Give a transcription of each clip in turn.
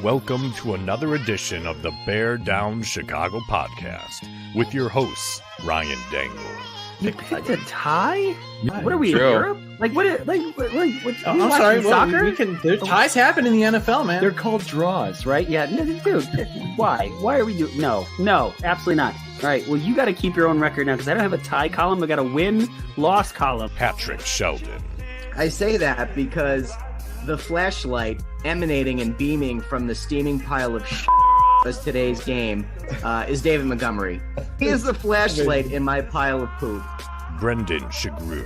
Welcome to another edition of the Bear Down Chicago podcast with your hosts, Ryan Dangle. You picked a tie? What are we True. in Europe? Like what? I'm sorry. Soccer? Ties happen in the NFL, man. They're called draws, right? Yeah. No, dude, why? Why are we doing? No, absolutely not. All right. Well, you got to keep your own record now because I don't have a tie column. I got a win-loss column. Patrick Sheldon. I say that because the flashlight emanating and beaming from the steaming pile of as today's game is David Montgomery. He is the flashlight in my pile of poop. Brendan Shagrew.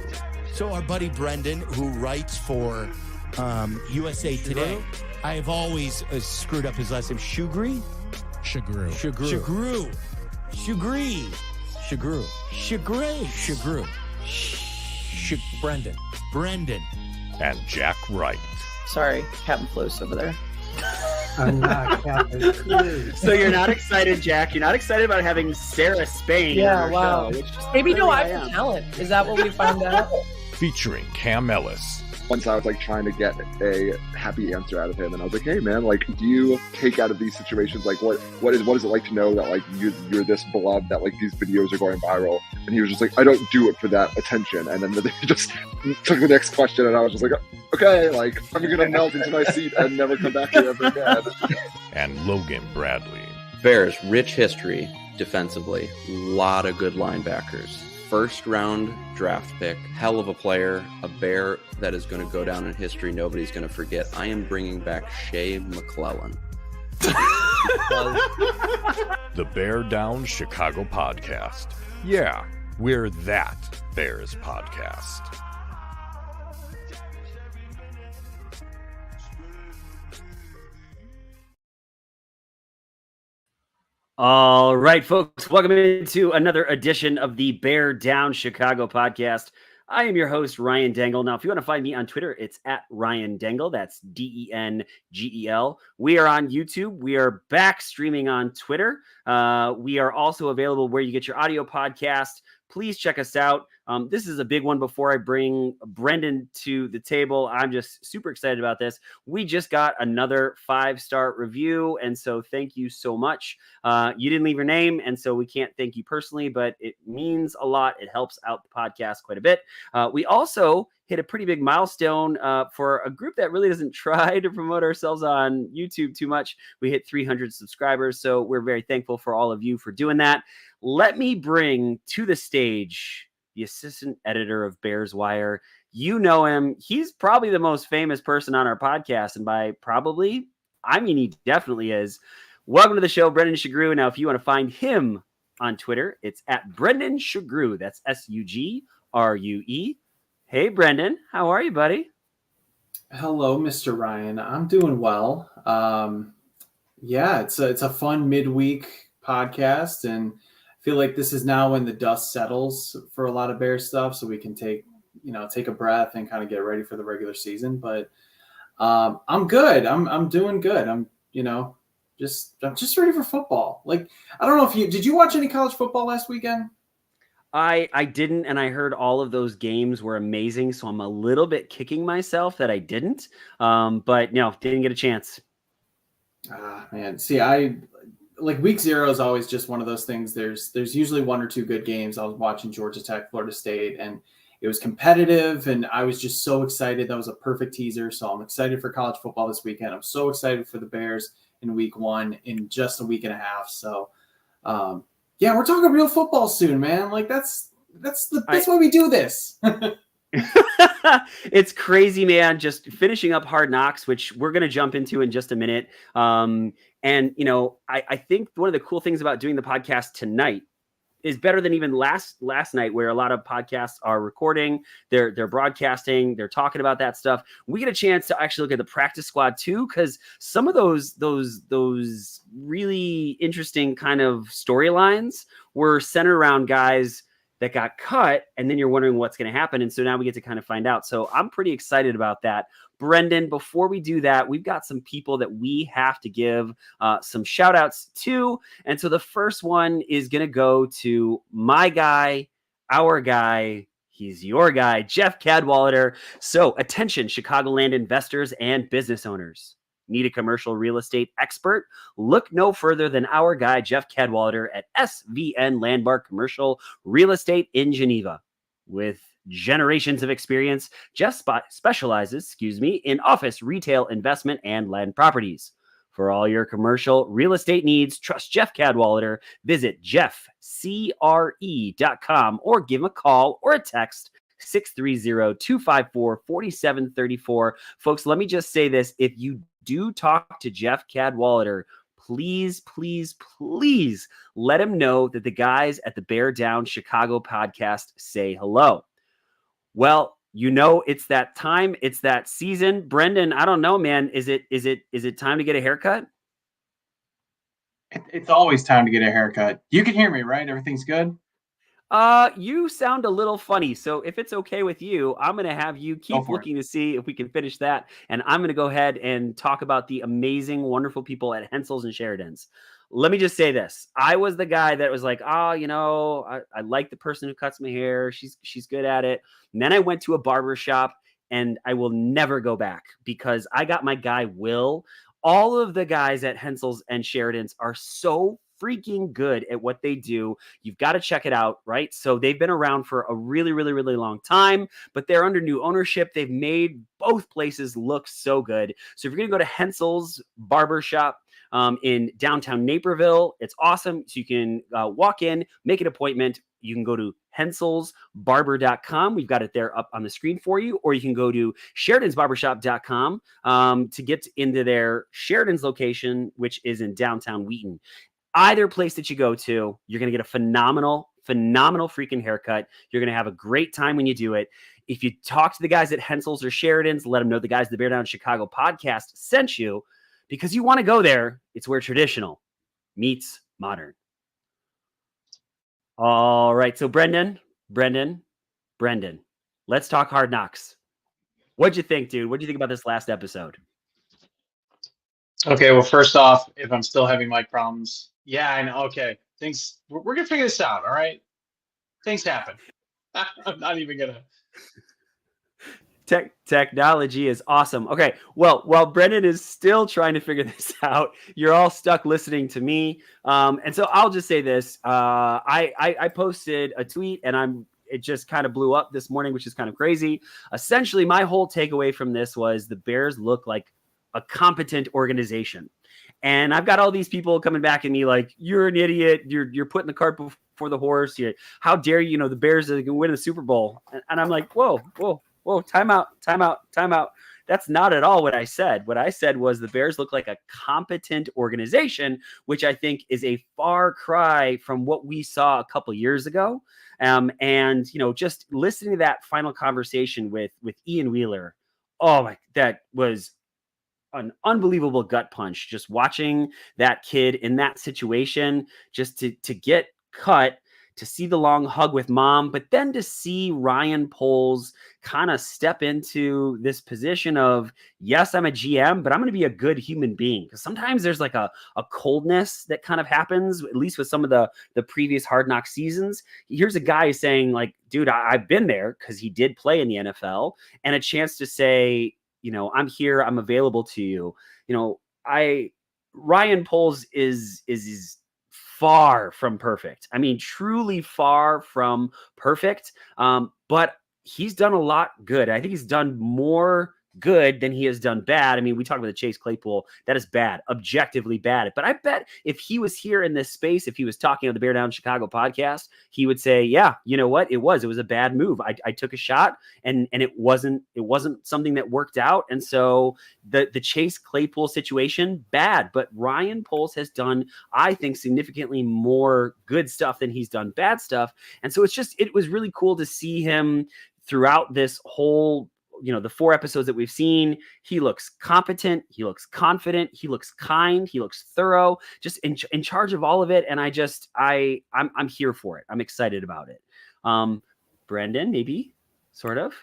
So our buddy Brendan, who writes for USA Today, I have always screwed up his last name. Shugri? Shagrew. Brendan. And Jack Wright. Sorry, Captain Flo's over there. I'm not Captain Clue. So you're not excited, Jack? You're not excited about having Sarah Spain? Yeah, on your wow. show, which is Maybe no, really I I have am. talent. Is that what we found out? Featuring Cam Ellis. Once I was like trying to get a happy answer out of him, and I was like, "Hey, man, like, do you take out of these situations like what is it like to know that like you're this beloved that like these videos are going viral?" And he was just like, "I don't do it for that attention." And then he just took the next question, and I was just like, "Okay, like I'm gonna melt into my seat and never come back here ever again." And Logan Bradley. Bears, rich history defensively. Lot of good linebackers. First round draft pick, hell of a player, a Bear that is going to go down in history. Nobody's going to forget. I am bringing back Shea McClellan. The Bear Down Chicago podcast. Yeah, we're that Bears podcast. All right, folks, welcome into another edition of the Bear Down Chicago podcast. I am your host, Ryan Dangle. Now, if you want to find me on Twitter, it's at Ryan Dangle. That's Dengel. We are on YouTube. We are back streaming on Twitter. We are also available where you get your audio podcast. Please check us out. This is a big one before I bring Brendan to the table. I'm just super excited about this. We just got another 5-star review, and so thank you so much. You didn't leave your name, and so we can't thank you personally, but it means a lot. It helps out the podcast quite a bit. We also hit a pretty big milestone for a group that really doesn't try to promote ourselves on YouTube too much. We hit 300 subscribers, so we're very thankful for all of you for doing that. Let me bring to the stage the assistant editor of Bears Wire. You know him. He's probably the most famous person on our podcast. And by probably, I mean, he definitely is. Welcome to the show, Brendan Shagrew. Now, if you want to find him on Twitter, it's at Brendan Shagrew. That's Sugrue. Hey, Brendan. How are you, buddy? Hello, Mr. Ryan. I'm doing well. Yeah, it's a fun midweek podcast, and I feel like this is now when the dust settles for a lot of Bears stuff, so we can take a breath and kind of get ready for the regular season. But I'm good. I'm doing good. I'm just ready for football. Like, I don't know if did you watch any college football last weekend? I didn't, and I heard all of those games were amazing, so I'm a little bit kicking myself that I didn't. But no, didn't get a chance. Man, see, I like week 0 is always just one of those things. There's usually one or two good games. I was watching Georgia Tech, Florida State, and it was competitive, and I was just so excited. That was a perfect teaser. So I'm excited for college football this weekend. I'm so excited for the Bears in week 1 in just a week and a half. So, yeah, we're talking real football soon, man. Like that's why we do this. It's crazy, man. Just finishing up Hard Knocks, which we're going to jump into in just a minute. And, I think one of the cool things about doing the podcast tonight is better than even last night, where a lot of podcasts are recording, they're broadcasting, they're talking about that stuff. We get a chance to actually look at the practice squad too, because some of those really interesting kind of storylines were centered around guys that got cut, and then you're wondering what's going to happen. And so now we get to kind of find out. So I'm pretty excited about that. Brendan, before we do that, we've got some people that we have to give some shout outs to. And so the first one is going to go to my guy, our guy. He's your guy, Jeff Cadwallader. So attention, Chicagoland investors and business owners. Need a commercial real estate expert? Look no further than our guy, Jeff Cadwallader at SVN Landmark Commercial Real Estate in Geneva. With generations of experience, Jeff specializes, in office, retail, investment, and land properties. For all your commercial real estate needs, trust Jeff Cadwallader. Visit jeffcre.com or give him a call or a text, 630-254-4734. Folks, let me just say this. If you do talk to Jeff Cadwallader, please, please, please let him know that the guys at the Bear Down Chicago podcast say hello. Well, you know, it's that time. It's that season. Brendan, I don't know, man. Is it time to get a haircut? It's always time to get a haircut. You can hear me, right? Everything's good? You sound a little funny. So if it's okay with you, I'm going to have you keep looking to see if we can finish that. And I'm going to go ahead and talk about the amazing, wonderful people at Hensel's and Sheridan's. Let me just say this. I was the guy that was like, I like the person who cuts my hair. She's good at it. And then I went to a barber shop and I will never go back because I got my guy, Will. All of the guys at Hensel's and Sheridan's are so freaking good at what they do. You've got to check it out, right? So they've been around for a really, really, really long time, but they're under new ownership. They've made both places look so good. So if you're going to go to Hensel's Barbershop in downtown Naperville, it's awesome. So you can walk in, make an appointment. You can go to henselsbarber.com. We've got it there up on the screen for you. Or you can go to sheridansbarbershop.com to get into their Sheridan's location, which is in downtown Wheaton. Either place that you go to, you're going to get a phenomenal freaking haircut. You're going to have a great time when you do it. If you talk to the guys at Hensel's or Sheridan's, let them know the guys at the Bear Down Chicago podcast sent you because you want to go there. It's where traditional meets modern. All right. So Brendan, let's talk Hard Knocks. What'd you think, dude? What'd you think about this last episode? Okay, well, first off, if I'm still having mic problems, yeah, I know. Okay, we're gonna figure this out. All right, things happen. I'm not even gonna. Technology is awesome. Okay, well, while Brendan is still trying to figure this out, you're all stuck listening to me. And so I'll just say this: I posted a tweet, and it just kind of blew up this morning, which is kind of crazy. Essentially, my whole takeaway from this was the Bears look like a competent organization. And I've got all these people coming back at me like, you're an idiot. You're putting the cart before the horse. How dare you? The Bears are going to win the Super Bowl. And I'm like, whoa, time out. That's not at all what I said. What I said was the Bears look like a competent organization, which I think is a far cry from what we saw a couple years ago. And just listening to that final conversation with Ian Wheeler, that was an unbelievable gut punch. Just watching that kid in that situation, just to get cut, to see the long hug with mom, but then to see Ryan Poles kind of step into this position of, yes, I'm a GM, but I'm going to be a good human being. Because sometimes there's like a coldness that kind of happens, at least with some of the previous Hard Knock seasons. Here's a guy saying like, dude, I've been there, because he did play in the NFL, and a chance to say, I'm here, I'm available to you. Ryan Poles is far from perfect. I mean, truly far from perfect. But he's done a lot good. I think he's done more good than he has done bad. I mean, we talked about the Chase Claypool. That is bad, objectively bad. But I bet if he was here in this space, if he was talking on the Bear Down Chicago podcast, he would say, yeah, you know what? It was a bad move. I took a shot and it wasn't something that worked out. And so the Chase Claypool situation, bad. But Ryan Poles has done, I think, significantly more good stuff than he's done bad stuff. And so it was really cool to see him throughout this whole, the 4 episodes that we've seen. He looks competent. He looks confident. He looks kind. He looks thorough, just in charge of all of it. And I'm here for it. I'm excited about it. Brendan, maybe sort of.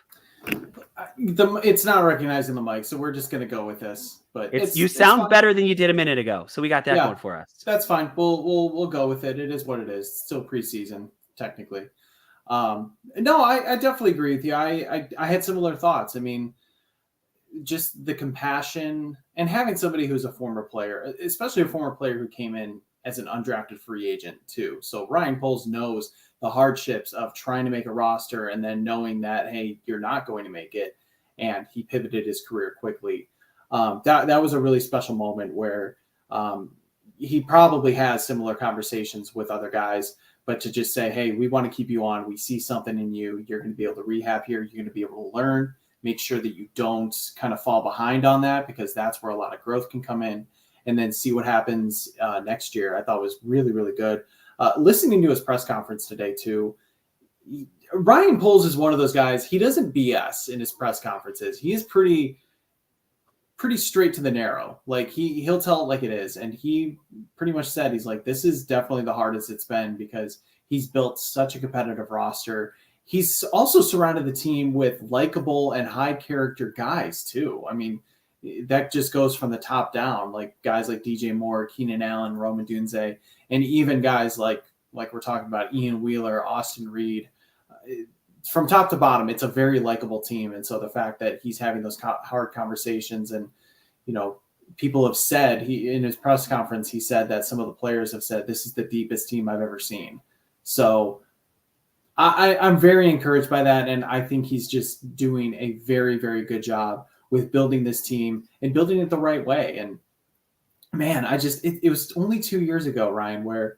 It's not recognizing the mic, so we're just going to go with this. But you sound better than you did a minute ago, so we got that going for us. That's fine. We'll go with it. It is what it is. It's still preseason, technically. No, I definitely agree with you. I had similar thoughts. I mean, just the compassion and having somebody who's a former player, especially a former player who came in as an undrafted free agent too. So Ryan Poles knows the hardships of trying to make a roster and then knowing that, hey, you're not going to make it. And he pivoted his career quickly. That was a really special moment where he probably has similar conversations with other guys, but to just say, hey, we want to keep you on. We see something in you. You're going to be able to rehab here. You're going to be able to learn. Make sure that you don't kind of fall behind on that, because that's where a lot of growth can come in, and then see what happens next year. I thought was really, really good. Listening to his press conference today too, Ryan Poles is one of those guys. He doesn't BS in his press conferences. He is pretty straight to the narrow. Like he'll tell it like it is. And he pretty much said, he's like, this is definitely the hardest it's been, because he's built such a competitive roster. He's also surrounded the team with likable and high character guys too. I mean, that just goes from the top down, like guys like DJ Moore, Keenan Allen, Roman Dunze, and even guys like we're talking about Ian Wheeler, Austin Reed. From top to bottom, it's a very likable team. And so the fact that he's having those hard conversations, and, you know, people have said, in his press conference, he said that some of the players have said, this is the deepest team I've ever seen. So I'm very encouraged by that. And I think he's just doing a very, very good job with building this team and building it the right way. And man, it was only 2 years ago, Ryan, where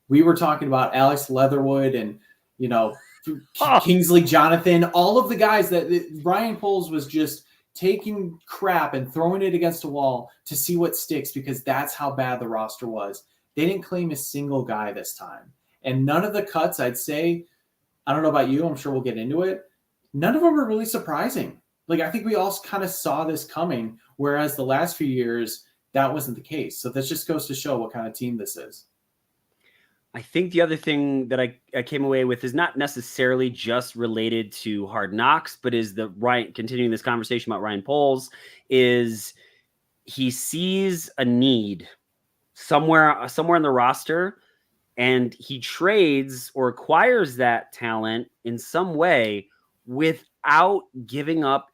we were talking about Alex Leatherwood and, you know, Kingsley Jonathan, all of the guys that Ryan Poles was just taking crap and throwing it against a wall to see what sticks, because that's how bad the roster was. They didn't claim a single guy this time. And none of the cuts, I'd say, I don't know about you, I'm sure we'll get into it, none of them are really surprising. Like, I think we all kind of saw this coming, whereas the last few years, that wasn't the case. So this just goes to show what kind of team this is. I think the other thing that I came away with is not necessarily just related to Hard Knocks, but is continuing this conversation about Ryan Poles, is he sees a need somewhere in the roster, and he trades or acquires that talent in some way without giving up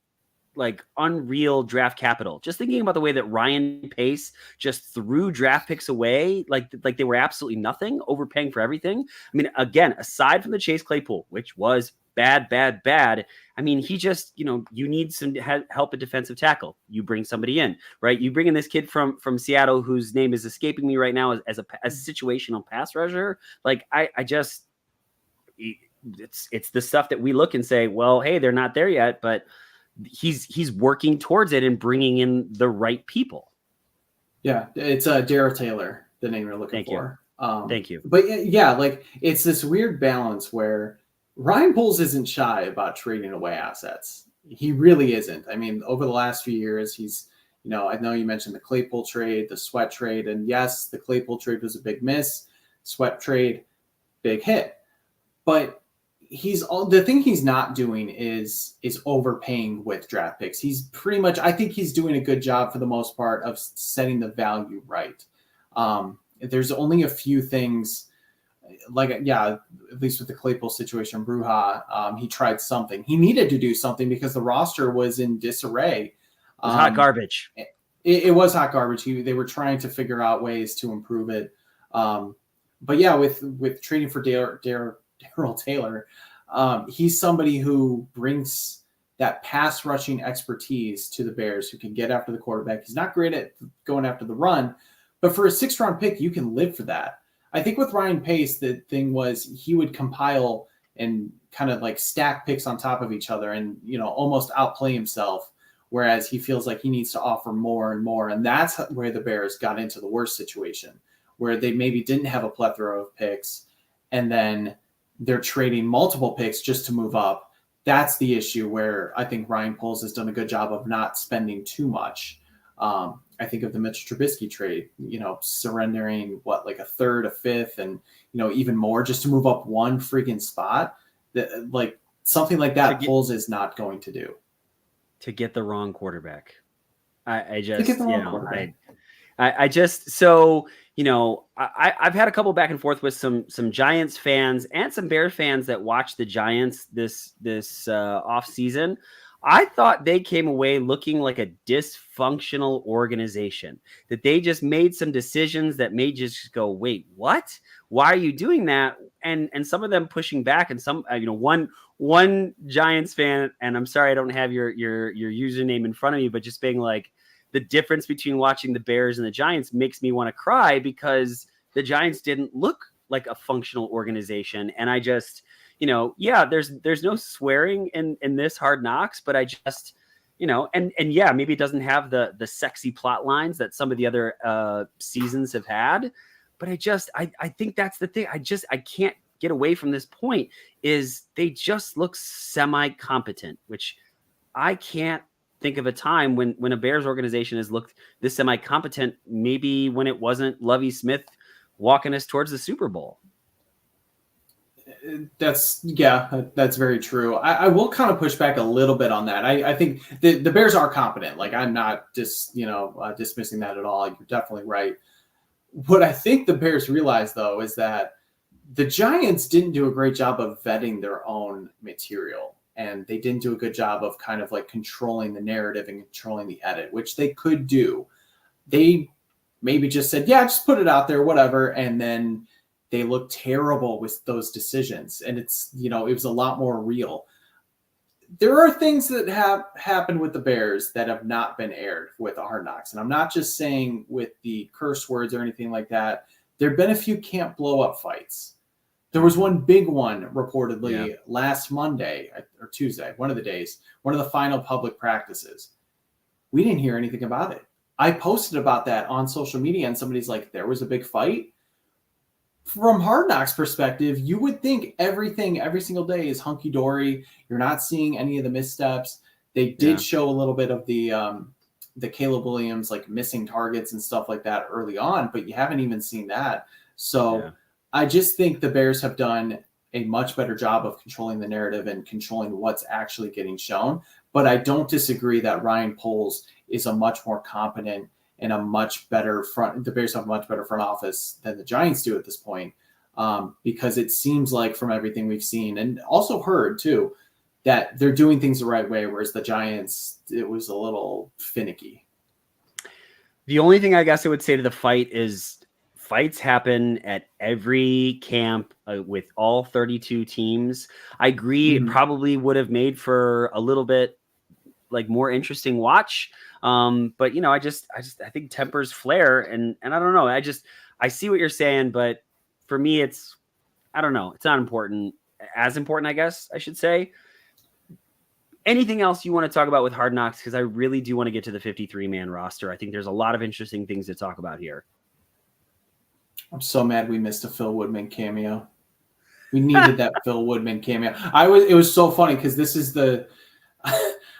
like unreal draft capital. Just thinking about the way that Ryan Pace just threw draft picks away like they were absolutely nothing, overpaying for everything. I mean, again, aside from the Chase Claypool, which was bad. I mean, he just, you need some help at defensive tackle. You bring somebody in, right? You bring in this kid from Seattle, whose name is escaping me right now, as a situational pass rusher. Like it's the stuff that we look and say, well, hey, they're not there yet, but he's working towards it and bringing in the right people. Yeah, it's Darrell Taylor, the name you're looking for. Thank you. But yeah, like it's this weird balance where Ryan Poles isn't shy about trading away assets. He really isn't. I mean, over the last few years, he's, I know you mentioned the Claypool trade, the Sweat trade, and yes, the Claypool trade was a big miss. Sweat trade, big hit. But the thing he's not doing is overpaying with draft picks. He's pretty much, I think he's doing a good job for the most part of setting the value right. There's only a few things, at least with the Claypool situation, Bruja, he tried something. He needed to do something because the roster was in disarray. It was hot garbage. It was hot garbage. They were trying to figure out ways to improve it. But yeah, with trading for Darrell Taylor, he's somebody who brings that pass rushing expertise to the Bears, who can get after the quarterback. He's not great at going after the run, but for a 6th round pick, you can live for that. I think with Ryan Pace, the thing was he would compile and kind of like stack picks on top of each other and, almost outplay himself, whereas he feels like he needs to offer more and more. And that's where the Bears got into the worst situation, where they maybe didn't have a plethora of picks, and then they're trading multiple picks just to move up. That's the issue where I think Ryan Poles has done a good job of not spending too much. I think of the Mitch Trubisky trade, surrendering like a 3rd, a 5th, and, even more just to move up one freaking spot. That, like, something like that Poles is not going to do. To get the wrong quarterback. I just, I just, so, I've had a couple back and forth with some Giants fans and some Bears fans that watched the Giants this off season. I thought they came away looking like a dysfunctional organization, that they just made some decisions that made you just go, wait, what? Why are you doing that? And some of them pushing back, and some, one Giants fan, and I'm sorry I don't have your username in front of me, but just being like, the difference between watching the Bears and the Giants makes me want to cry, because the Giants didn't look like a functional organization. And I just, there's no swearing in this Hard Knocks, but I just, and yeah, maybe it doesn't have the sexy plot lines that some of the other seasons have had, but I think that's the thing. I can't get away from this point, is they just look semi-competent, which I can't think of a time when a Bears organization has looked this semi-competent, maybe when it wasn't Lovie Smith walking us towards the Super Bowl. That's very true. I will kind of push back a little bit on that. I think the Bears are competent. Like, I'm not dismissing that at all. You're definitely right. What I think the Bears realize, though, is that the Giants didn't do a great job of vetting their own material, and they didn't do a good job of kind of like controlling the narrative and controlling the edit, which they could do. They maybe just said, yeah, just put it out there, whatever. And then they looked terrible with those decisions. And it's, it was a lot more real. There are things that have happened with the Bears that have not been aired with Hard Knocks. And I'm not just saying with the curse words or anything like that. There have been a few can't blow up fights. There was one big one reportedly last Monday or Tuesday, one of the days, one of the final public practices. We didn't hear anything about it. I posted about that on social media, and somebody's like, there was a big fight. From Hard Knocks perspective, you would think everything every single day is hunky-dory. You're not seeing any of the missteps. They did show a little bit of the Caleb Williams, like, missing targets and stuff like that early on, but you haven't even seen that. So I just think the Bears have done a much better job of controlling the narrative and controlling what's actually getting shown. But I don't disagree that Ryan Poles is a much more competent and a much better the Bears have a much better front office than the Giants do at this point, because it seems like, from everything we've seen and also heard too, that they're doing things the right way, whereas the Giants, it was a little finicky. The only thing I guess I would say to the fight is, fights happen at every camp with all 32 teams. I agree. It probably would have made for a little bit like more interesting watch. But I think tempers flare, and I don't know. I see what you're saying, but for me, I don't know. It's not important, as important, I guess I should say. Anything else you want to talk about with Hard Knocks? Because I really do want to get to the 53-man roster. I think there's a lot of interesting things to talk about here. I'm so mad we missed a Phil Woodman cameo. We needed that Phil Woodman cameo. It was so funny, because this is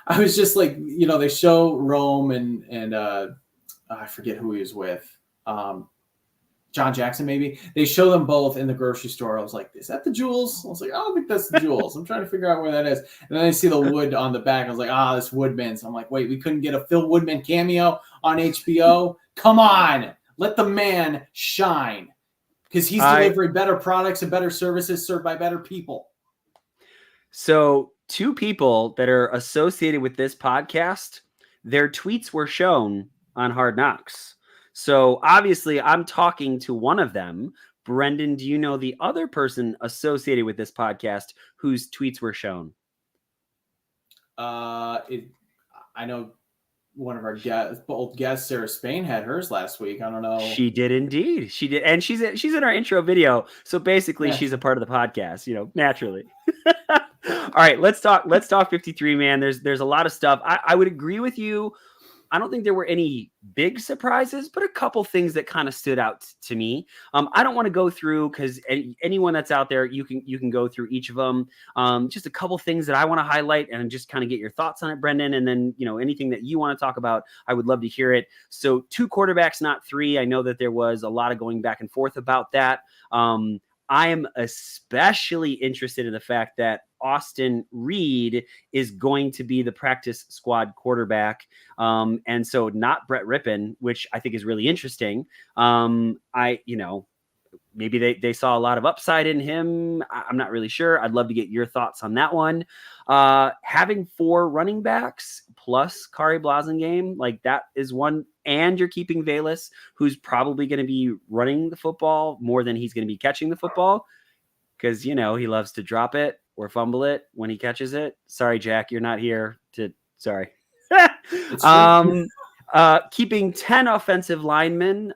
I was just like, they show Rome and I forget who he was with. John Jackson, maybe. They show them both in the grocery store. I was like, is that the Jewels? I was like, I don't think that's the Jewels. I'm trying to figure out where that is. And then I see the wood on the back. I was like, that's Woodman. So I'm like, wait, we couldn't get a Phil Woodman cameo on HBO? Come on. Let the man shine, because he's delivering better products and better services served by better people. So 2 people that are associated with this podcast, their tweets were shown on Hard Knocks. So obviously I'm talking to one of them. Brendan, do you know the other person associated with this podcast whose tweets were shown? I know one of our old guests, Sarah Spain, had hers last week. I don't know. She did indeed. She did. And she's in our intro video. So basically she's a part of the podcast, naturally. All right, let's talk 53, man. There's a lot of stuff. I would agree with you. I don't think there were any big surprises, but a couple things that kind of stood out to me. I don't want to go through, because anyone that's out there, you can go through each of them. Just a couple things that I want to highlight and just kind of get your thoughts on it, Brendan. And then, anything that you want to talk about, I would love to hear it. So 2 quarterbacks, not 3. I know that there was a lot of going back and forth about that. I am especially interested in the fact that Austin Reed is going to be the practice squad quarterback. And so not Brett Rippon, which I think is really interesting. Maybe they saw a lot of upside in him. I'm not really sure. I'd love to get your thoughts on that one. Having 4 running backs plus Kari Blasingame, like that is one. And you're keeping Velus, who's probably going to be running the football more than he's going to be catching the football. Because, he loves to drop it or fumble it when he catches it. Sorry, Jack, you're not here sorry. Keeping 10 offensive linemen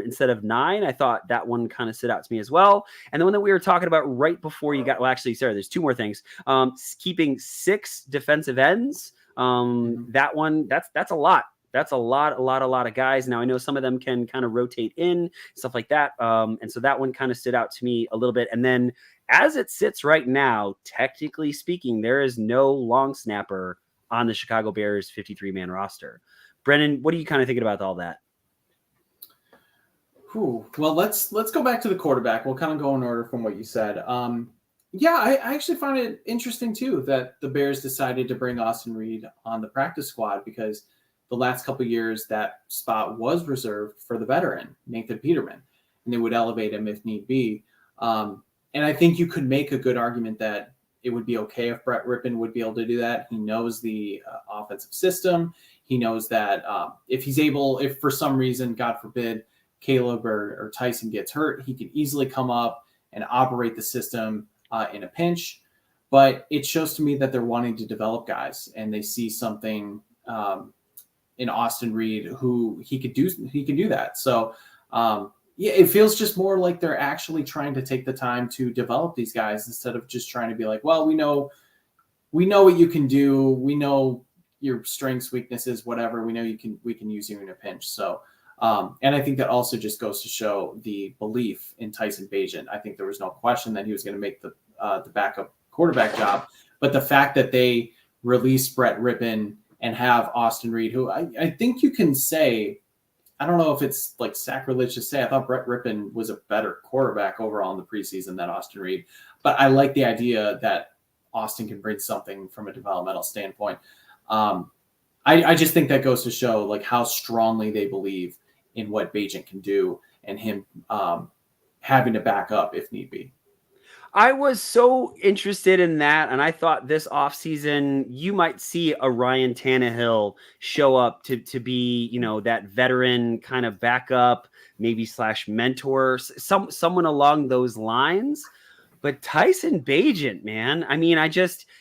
instead of 9. I thought that one kind of stood out to me as well. And the one that we were talking about right before you got, there's 2 more things. Keeping 6 defensive ends. That one, that's a lot. That's a lot of guys. Now I know some of them can kind of rotate in, stuff like that. And so that one kind of stood out to me a little bit. And then as it sits right now, technically speaking, there is no long snapper on the Chicago Bears 53-man roster. Brennan, what are you kind of thinking about all that? Well, let's go back to the quarterback. We'll kind of go in order from what you said. I actually find it interesting too that the Bears decided to bring Austin Reed on the practice squad, because the last couple of years that spot was reserved for the veteran, Nathan Peterman, and they would elevate him if need be. And I think you could make a good argument that it would be okay if Brett Rippon would be able to do that. He knows the offensive system. He knows that if for some reason, God forbid, Caleb or Tyson gets hurt, he can easily come up and operate the system in a pinch. But it shows to me that they're wanting to develop guys, and they see something in Austin Reed who he could do that. So it feels just more like they're actually trying to take the time to develop these guys instead of just trying to be like, well, we know what you can do. We know your strengths, weaknesses, whatever. We know we can use you in a pinch. So, and I think that also just goes to show the belief in Tyson Bagent. I think there was no question that he was going to make the backup quarterback job, but the fact that they released Brett Rippon and have Austin Reed, who I think you can say, I don't know if it's like sacrilege to say, I thought Brett Rippon was a better quarterback overall in the preseason than Austin Reed, but I like the idea that Austin can bring something from a developmental standpoint. I just think that goes to show like how strongly they believe in what Bagent can do, and him having to back up if need be. I was so interested in that, and I thought this offseason you might see a Ryan Tannehill show up to be, that veteran kind of backup, maybe / mentor, someone along those lines. But Tyson Bagent, man, I mean,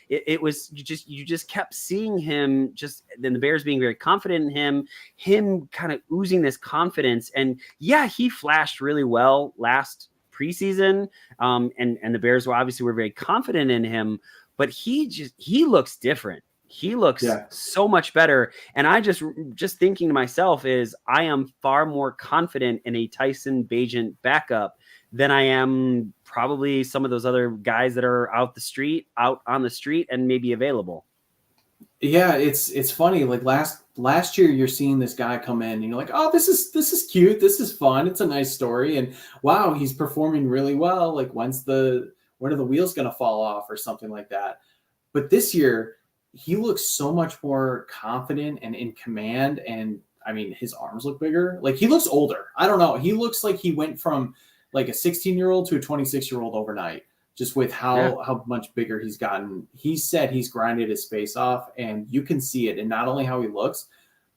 you just kept seeing him, then the Bears being very confident in him kind of oozing this confidence. And yeah, he flashed really well last preseason. And the Bears were very confident in him, but he looks different. He looks so much better. And I just thinking to myself is I am far more confident in a Tyson Bagent backup than I am probably some of those other guys that are out on the street and maybe available. Yeah, it's funny. Like last year, you're seeing this guy come in, and you're like, oh, this is cute, this is fun, it's a nice story, and wow, he's performing really well. Like when are the wheels going to fall off or something like that? But this year, he looks so much more confident and in command, and I mean, his arms look bigger. Like he looks older. I don't know. He looks like he went from like a 16-year-old to a 26-year-old overnight, just with how much bigger he's gotten. He said he's grinded his face off, and you can see it in not only how he looks,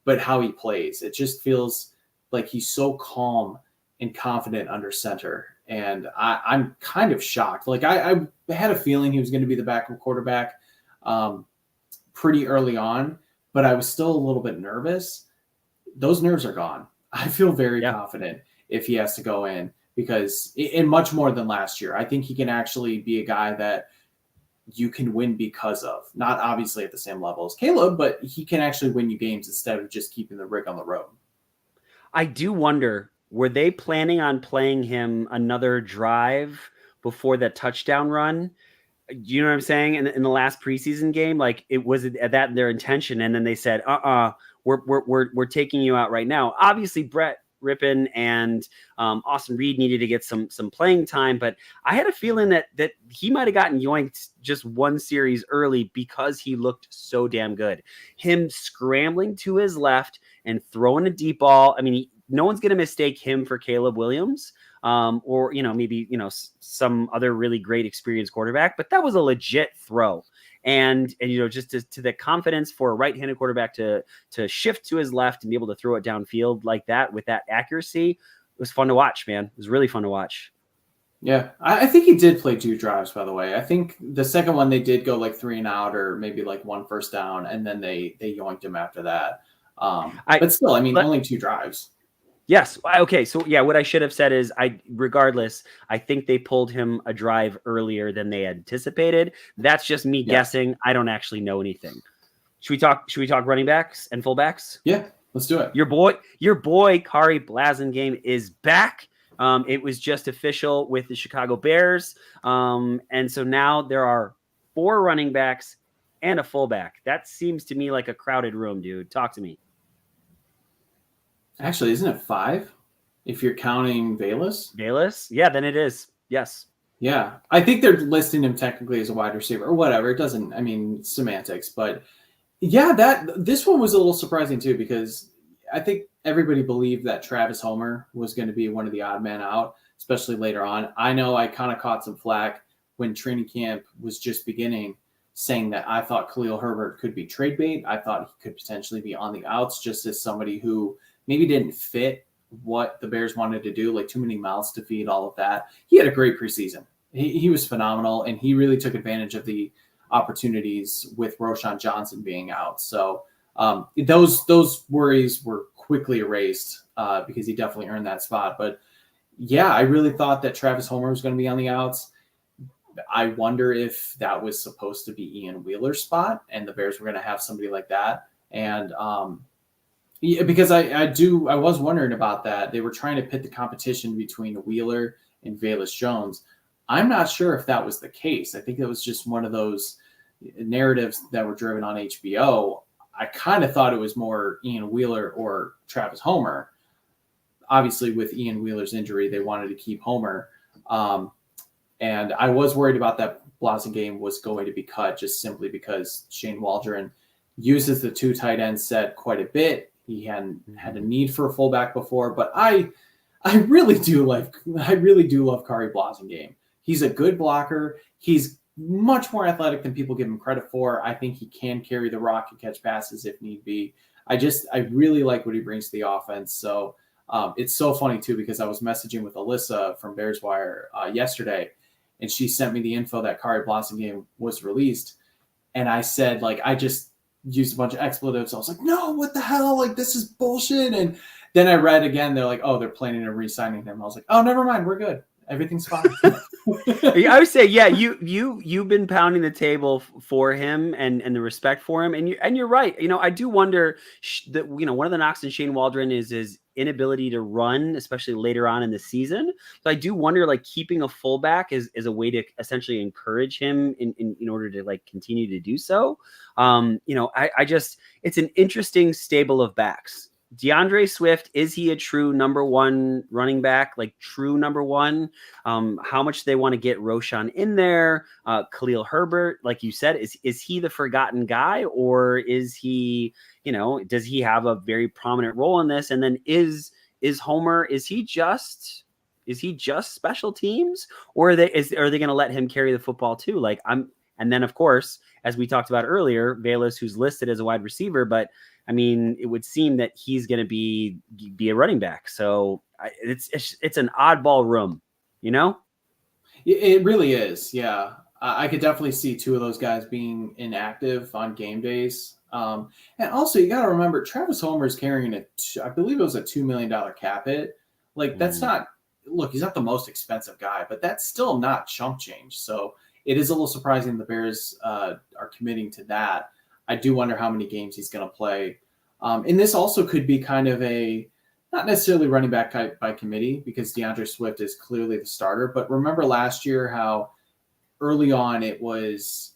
but how he plays. It just feels like he's so calm and confident under center. And I'm kind of shocked. Like I had a feeling he was going to be the backup quarterback pretty early on, but I was still a little bit nervous. Those nerves are gone. I feel very confident if he has to go in, because in much more than last year, I think he can actually be a guy that you can win because of, not obviously at the same level as Caleb, but he can actually win you games instead of just keeping the rig on the road. I do wonder, were they planning on playing him another drive before that touchdown run? You know what I'm saying? In the last preseason game, like it was that their intention. And then they said, we're taking you out right now. Obviously Brett ripping, and Austin Reed needed to get some playing time. But I had a feeling that he might have gotten yoinked just one series early because he looked so damn good. Him scrambling to his left and throwing a deep ball. I mean, no one's going to mistake him for Caleb Williams. Or, maybe, some other really great experienced quarterback, but that was a legit throw. And just to the confidence for a right-handed quarterback to shift to his left and be able to throw it downfield like that with that accuracy, it was fun to watch, man. It was really fun to watch. Yeah, I think he did play 2 drives, by the way. I think the second one they did go like 3 and out, or maybe like 1 first down, and then they yoinked him after that. But still, only 2 drives. Yes. Okay. So yeah, what I should have said is I think they pulled him a drive earlier than they anticipated. That's just me guessing. I don't actually know anything. Should we talk running backs and fullbacks? Yeah, let's do it. Your boy Kari Blasingame is back. It was just official with the Chicago Bears. And so now there are 4 running backs and a fullback. That seems to me like a crowded room, dude. Talk to me. Actually, isn't it 5 if you're counting Bayless? Yeah, then it is. Yes. Yeah. I think they're listing him technically as a wide receiver or whatever. It doesn't, semantics. But yeah, this one was a little surprising too, because I think everybody believed that Travis Homer was going to be one of the odd men out, especially later on. I know I kind of caught some flack when training camp was just beginning, saying that I thought Khalil Herbert could be trade bait. I thought he could potentially be on the outs, just as somebody who maybe didn't fit what the Bears wanted to do, like too many mouths to feed, all of that. He had a great preseason. He was phenomenal, and he really took advantage of the opportunities with Roschon Johnson being out. So those worries were quickly erased because he definitely earned that spot. But yeah, I really thought that Travis Homer was going to be on the outs. I wonder if that was supposed to be Ian Wheeler's spot and the Bears were going to have somebody like that. And because I was wondering about that. They were trying to pit the competition between Wheeler and Velus Jones. I'm not sure if that was the case. I think it was just one of those narratives that were driven on HBO. I kind of thought it was more Ian Wheeler or Travis Homer. Obviously, with Ian Wheeler's injury, they wanted to keep Homer. And I was worried about that Blasingame was going to be cut just simply because Shane Waldron uses the 2 tight end set quite a bit. He hadn't had a need for a fullback before, but I really do love Kari Blasingame. He's a good blocker. He's much more athletic than people give him credit for. I think he can carry the rock and catch passes if need be. I really like what he brings to the offense. So it's so funny too, because I was messaging with Alyssa from Bears Wire yesterday, and she sent me the info that Kari Blasingame was released. And I said, I just used a bunch of expletives. I was like, no, what the hell? This is bullshit. And then I read again, they're like, oh, they're planning on re-signing him. I was like, oh, never mind. We're good. Everything's fine. I would say, yeah, you've been pounding the table for him and the respect for him. And you're right. I do wonder that, one of the knocks in Shane Waldron is his inability to run, especially later on in the season. So I do wonder, keeping a fullback is a way to essentially encourage him in order to continue to do so. It's an interesting stable of backs. DeAndre Swift, is he a true number 1 running back, true number 1? How much they want to get Roschon in there? Khalil Herbert, like you said, is he the forgotten guy, or is he, does he have a very prominent role in this? And then is Homer, is he just special teams, or are they going to let him carry the football too? And then of course, as we talked about earlier, Velus, who's listed as a wide receiver, but it would seem that he's going to be a running back. So it's an oddball room, It really is. Yeah. I could definitely see 2 of those guys being inactive on game days. And also you got to remember, Travis Homer is carrying I believe it was a $2 million cap hit. That's not, look, he's not the most expensive guy, but that's still not chump change. So it is a little surprising the Bears are committing to that. I do wonder how many games he's going to play. And this also could be kind of not necessarily running back by committee, because DeAndre Swift is clearly the starter. But remember last year how early on it was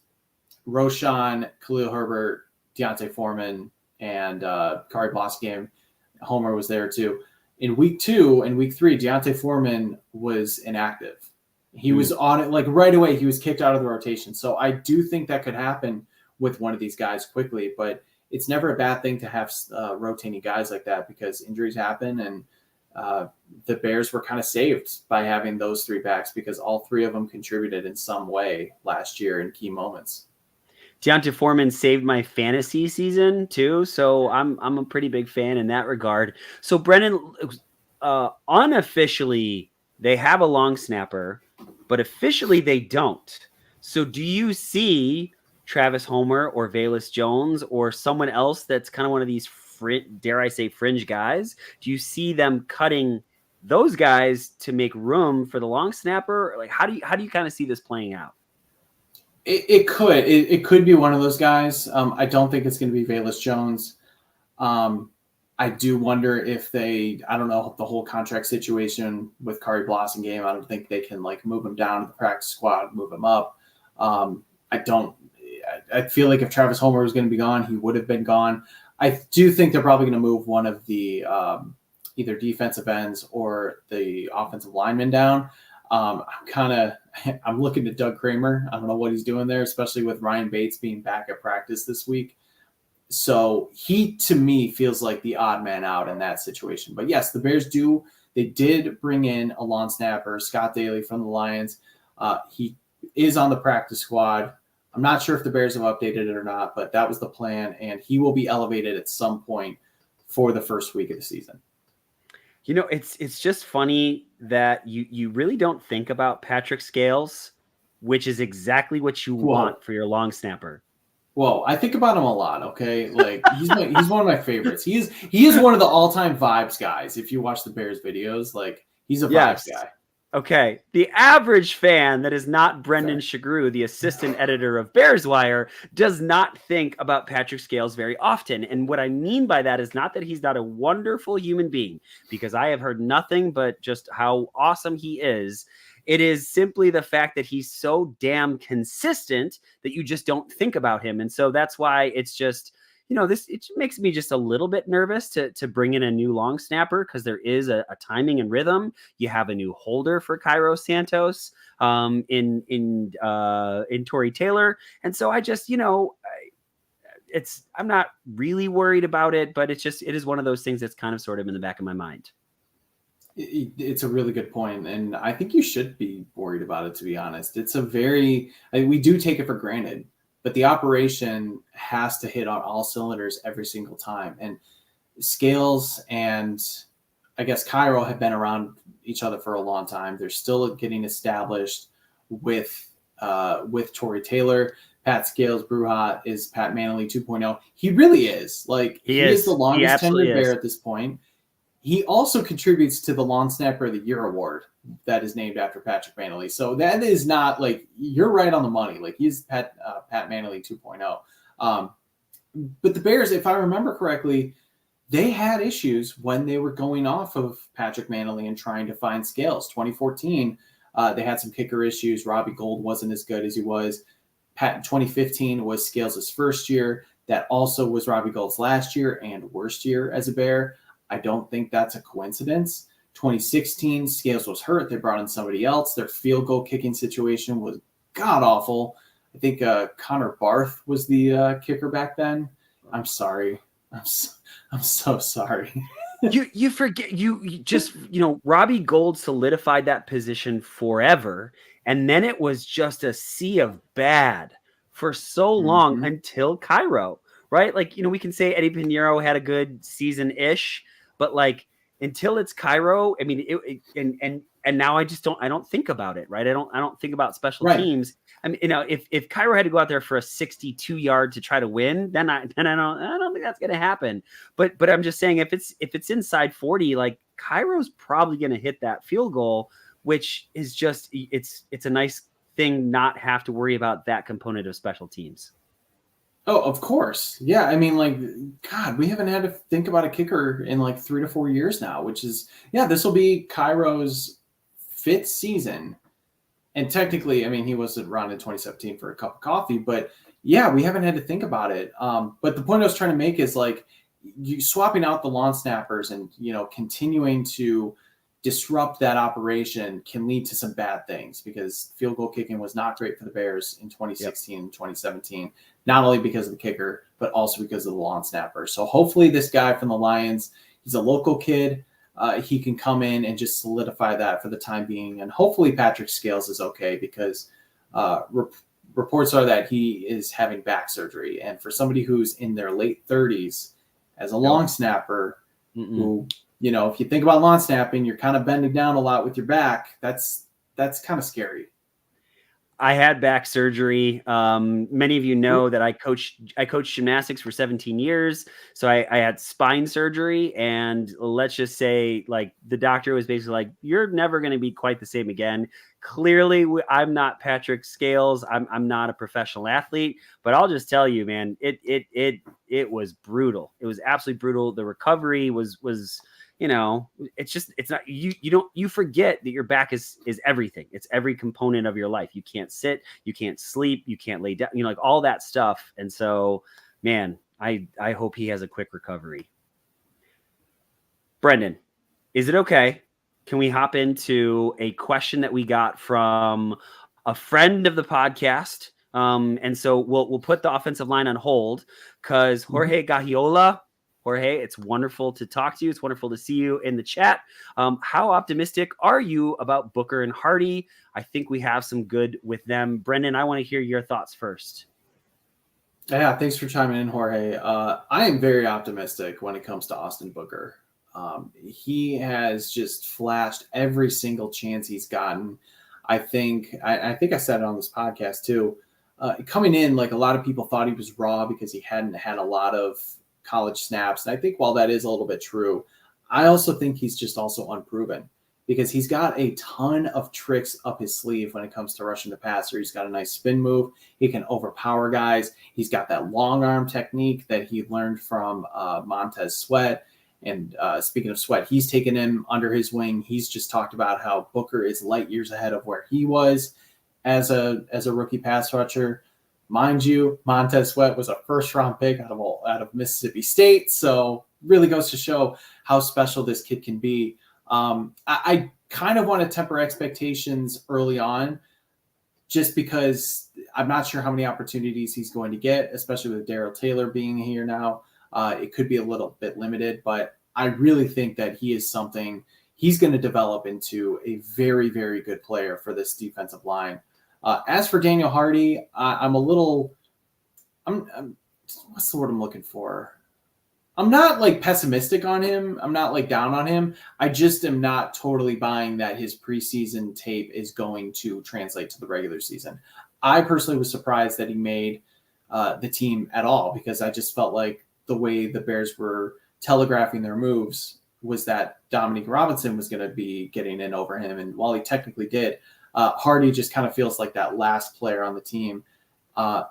Roschon, Khalil Herbert, Deontay Foreman, and Kari Blasingame. Homer was there too. in week 2 and week 3, Deontay Foreman was inactive. He was on it like right away. He was kicked out of the rotation. So I do think that could happen with one of these guys quickly, but it's never a bad thing to have rotating guys like that because injuries happen, and the Bears were kind of saved by having those 3 backs because all 3 of them contributed in some way last year in key moments. Deontay Foreman saved my fantasy season too, so I'm a pretty big fan in that regard. So Brendan, unofficially they have a long snapper, but officially they don't. So do you see Travis Homer or Velus Jones or someone else that's kind of one of these dare I say fringe guys? Do you see them cutting those guys to make room for the long snapper? Like how do you kind of see this playing out? It could be one of those guys. I don't think it's going to be Velus Jones. I do wonder if I don't know the whole contract situation with Kari Blossingame. I don't think they can like move him down to the practice squad, move him up. I feel like if Travis Homer was going to be gone, he would have been gone. I do think they're probably going to move one of the either defensive ends or the offensive linemen down. I'm looking to Doug Kramer. I don't know what he's doing there, especially with Ryan Bates being back at practice this week. So he, to me, feels like the odd man out in that situation. But yes, the Bears they did bring in a long snapper, Scott Daly from the Lions. He is on the practice squad. I'm not sure if the Bears have updated it or not, but that was the plan. And he will be elevated at some point for the first week of the season. You know, it's just funny that you really don't think about Patrick Scales, which is exactly what you want for your long snapper. Whoa, I think about him a lot. Okay, like he's one of my favorites. He is one of the all-time vibes guys. If you watch the Bears videos, like he's a vibes guy. Okay, the average fan that is not Brendan Shagru, the assistant editor of Bears Wire, does not think about Patrick Scales very often. And what I mean by that is not that he's not a wonderful human being, because I have heard nothing but just how awesome he is. It is simply the fact that he's so damn consistent that you just don't think about him. And so that's why it's just, it makes me just a little bit nervous to bring in a new long snapper, because there is a timing and rhythm. You have a new holder for Cairo Santos in Tory Taylor. And so I just, I'm not really worried about it, but it is one of those things that's kind of sort of in the back of my mind. It's a really good point, and I think you should be worried about it, to be honest. We do take it for granted, but the operation has to hit on all cylinders every single time. And Scales and I guess Cairo have been around each other for a long time. They're still getting established with Tory Taylor. Pat Scales Bruja is Pat Manley 2.0. He really is. Like he is the longest tenured Bear at this point. He also contributes to the Long Snapper of the Year award that is named after Patrick Manley. So that is not like, you're right on the money. Like he's Pat Manley 2.0. But the Bears, if I remember correctly, they had issues when they were going off of Patrick Manley and trying to find Scales. 2014, they had some kicker issues. Robbie Gould wasn't as good as he was. 2015 was Scales' first year. That also was Robbie Gould's last year and worst year as a Bear. I don't think that's a coincidence. 2016, Scales was hurt. They brought in somebody else. Their field goal kicking situation was god awful. I think Connor Barth was the kicker back then. I'm sorry. I'm so sorry. You forget, you just, Robbie Gould solidified that position forever. And then it was just a sea of bad for so long until Cairo, right? Like, we can say Eddie Pinheiro had a good season-ish, but like until it's Cairo, I mean, and now I don't think about it, right? I don't think about special teams. I mean, if Cairo had to go out there for a 62-yard to try to win, then I don't think that's going to happen. But I'm just saying, if it's inside 40, like Cairo's probably going to hit that field goal, which is just it's a nice thing not have to worry about that component of special teams. Oh, of course. Yeah. I mean, like, God, we haven't had to think about a kicker in like 3 to 4 years now, which is, this will be Cairo's 5th season. And technically, I mean, he was around in 2017 for a cup of coffee, but yeah, we haven't had to think about it. But the point I was trying to make is like, you swapping out the long snappers and, continuing to disrupt that operation can lead to some bad things, because field goal kicking was not great for the Bears in 2016 and 2017, not only because of the kicker, but also because of the long snapper. So hopefully this guy from the Lions, he's a local kid. He can come in and just solidify that for the time being. And hopefully Patrick Scales is okay, because reports are that he is having back surgery. And for somebody who's in their late 30s as a long snapper, who, if you think about long snapping, you're kind of bending down a lot with your back. That's kind of scary. I had back surgery. Many of you know that I coached gymnastics for 17 years. So I had spine surgery, and let's just say, like, the doctor was basically like, you're never going to be quite the same again. Clearly I'm not Patrick Scales. I'm not a professional athlete, but I'll just tell you, man, it was brutal. It was absolutely brutal. The recovery was, it's not, you forget that your back is everything. It's every component of your life. You can't sit, you can't sleep, you can't lay down, like all that stuff. And so, man, I hope he has a quick recovery. Brendan, is it okay? Can we hop into a question that we got from a friend of the podcast? And so we'll put the offensive line on hold, because Jorge Gagiola, Jorge, it's wonderful to talk to you. It's wonderful to see you in the chat. How optimistic are you about Booker and Hardy? I think we have some good with them. Brendan, I want to hear your thoughts first. Yeah, thanks for chiming in, Jorge. I am very optimistic when it comes to Austin Booker. He has just flashed every single chance he's gotten. I think I said it on this podcast too. Coming in, like, a lot of people thought he was raw because he hadn't had a lot of college snaps. And I think while that is a little bit true, I also think he's just also unproven, because he's got a ton of tricks up his sleeve when it comes to rushing the passer. He's got a nice spin move. He can overpower guys. He's got that long arm technique that he learned from Montez Sweat. And speaking of Sweat, he's taken him under his wing. He's just talked about how Booker is light years ahead of where he was as a rookie pass rusher. Mind you, Montez Sweat was a first-round pick out of Mississippi State, so really goes to show how special this kid can be. I kind of want to temper expectations early on, just because I'm not sure how many opportunities he's going to get, especially with Darrell Taylor being here now. It could be a little bit limited, but I really think that he is something he's going to develop into a very, very good player for this defensive line. As for Daniel Hardy, I'm what's the word I'm looking for? I'm not like pessimistic on him. I'm not like down on him. I just am not totally buying that his preseason tape is going to translate to the regular season. I personally was surprised that he made the team at all, because I just felt like the way the Bears were telegraphing their moves was that Dominique Robinson was going to be getting in over him. And while he technically did, Hardy just kind of feels like that last player on the team.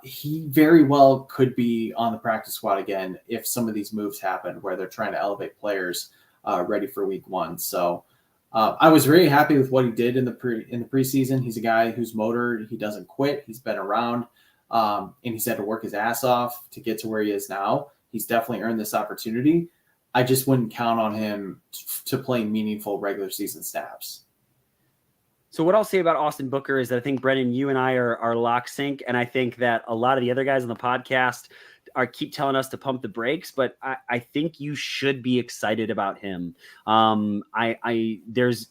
He very well could be on the practice squad again if some of these moves happen where they're trying to elevate players ready for week one. So I was very happy with what he did in the preseason. He's a guy whose motor, he doesn't quit. He's been around and he's had to work his ass off to get to where he is now. He's definitely earned this opportunity. I just wouldn't count on him to play meaningful regular season snaps. So what I'll say about Austin Booker is that I think, Brendan, you and I are lock sync. And I think that a lot of the other guys on the podcast keep telling us to pump the brakes, but I think you should be excited about him.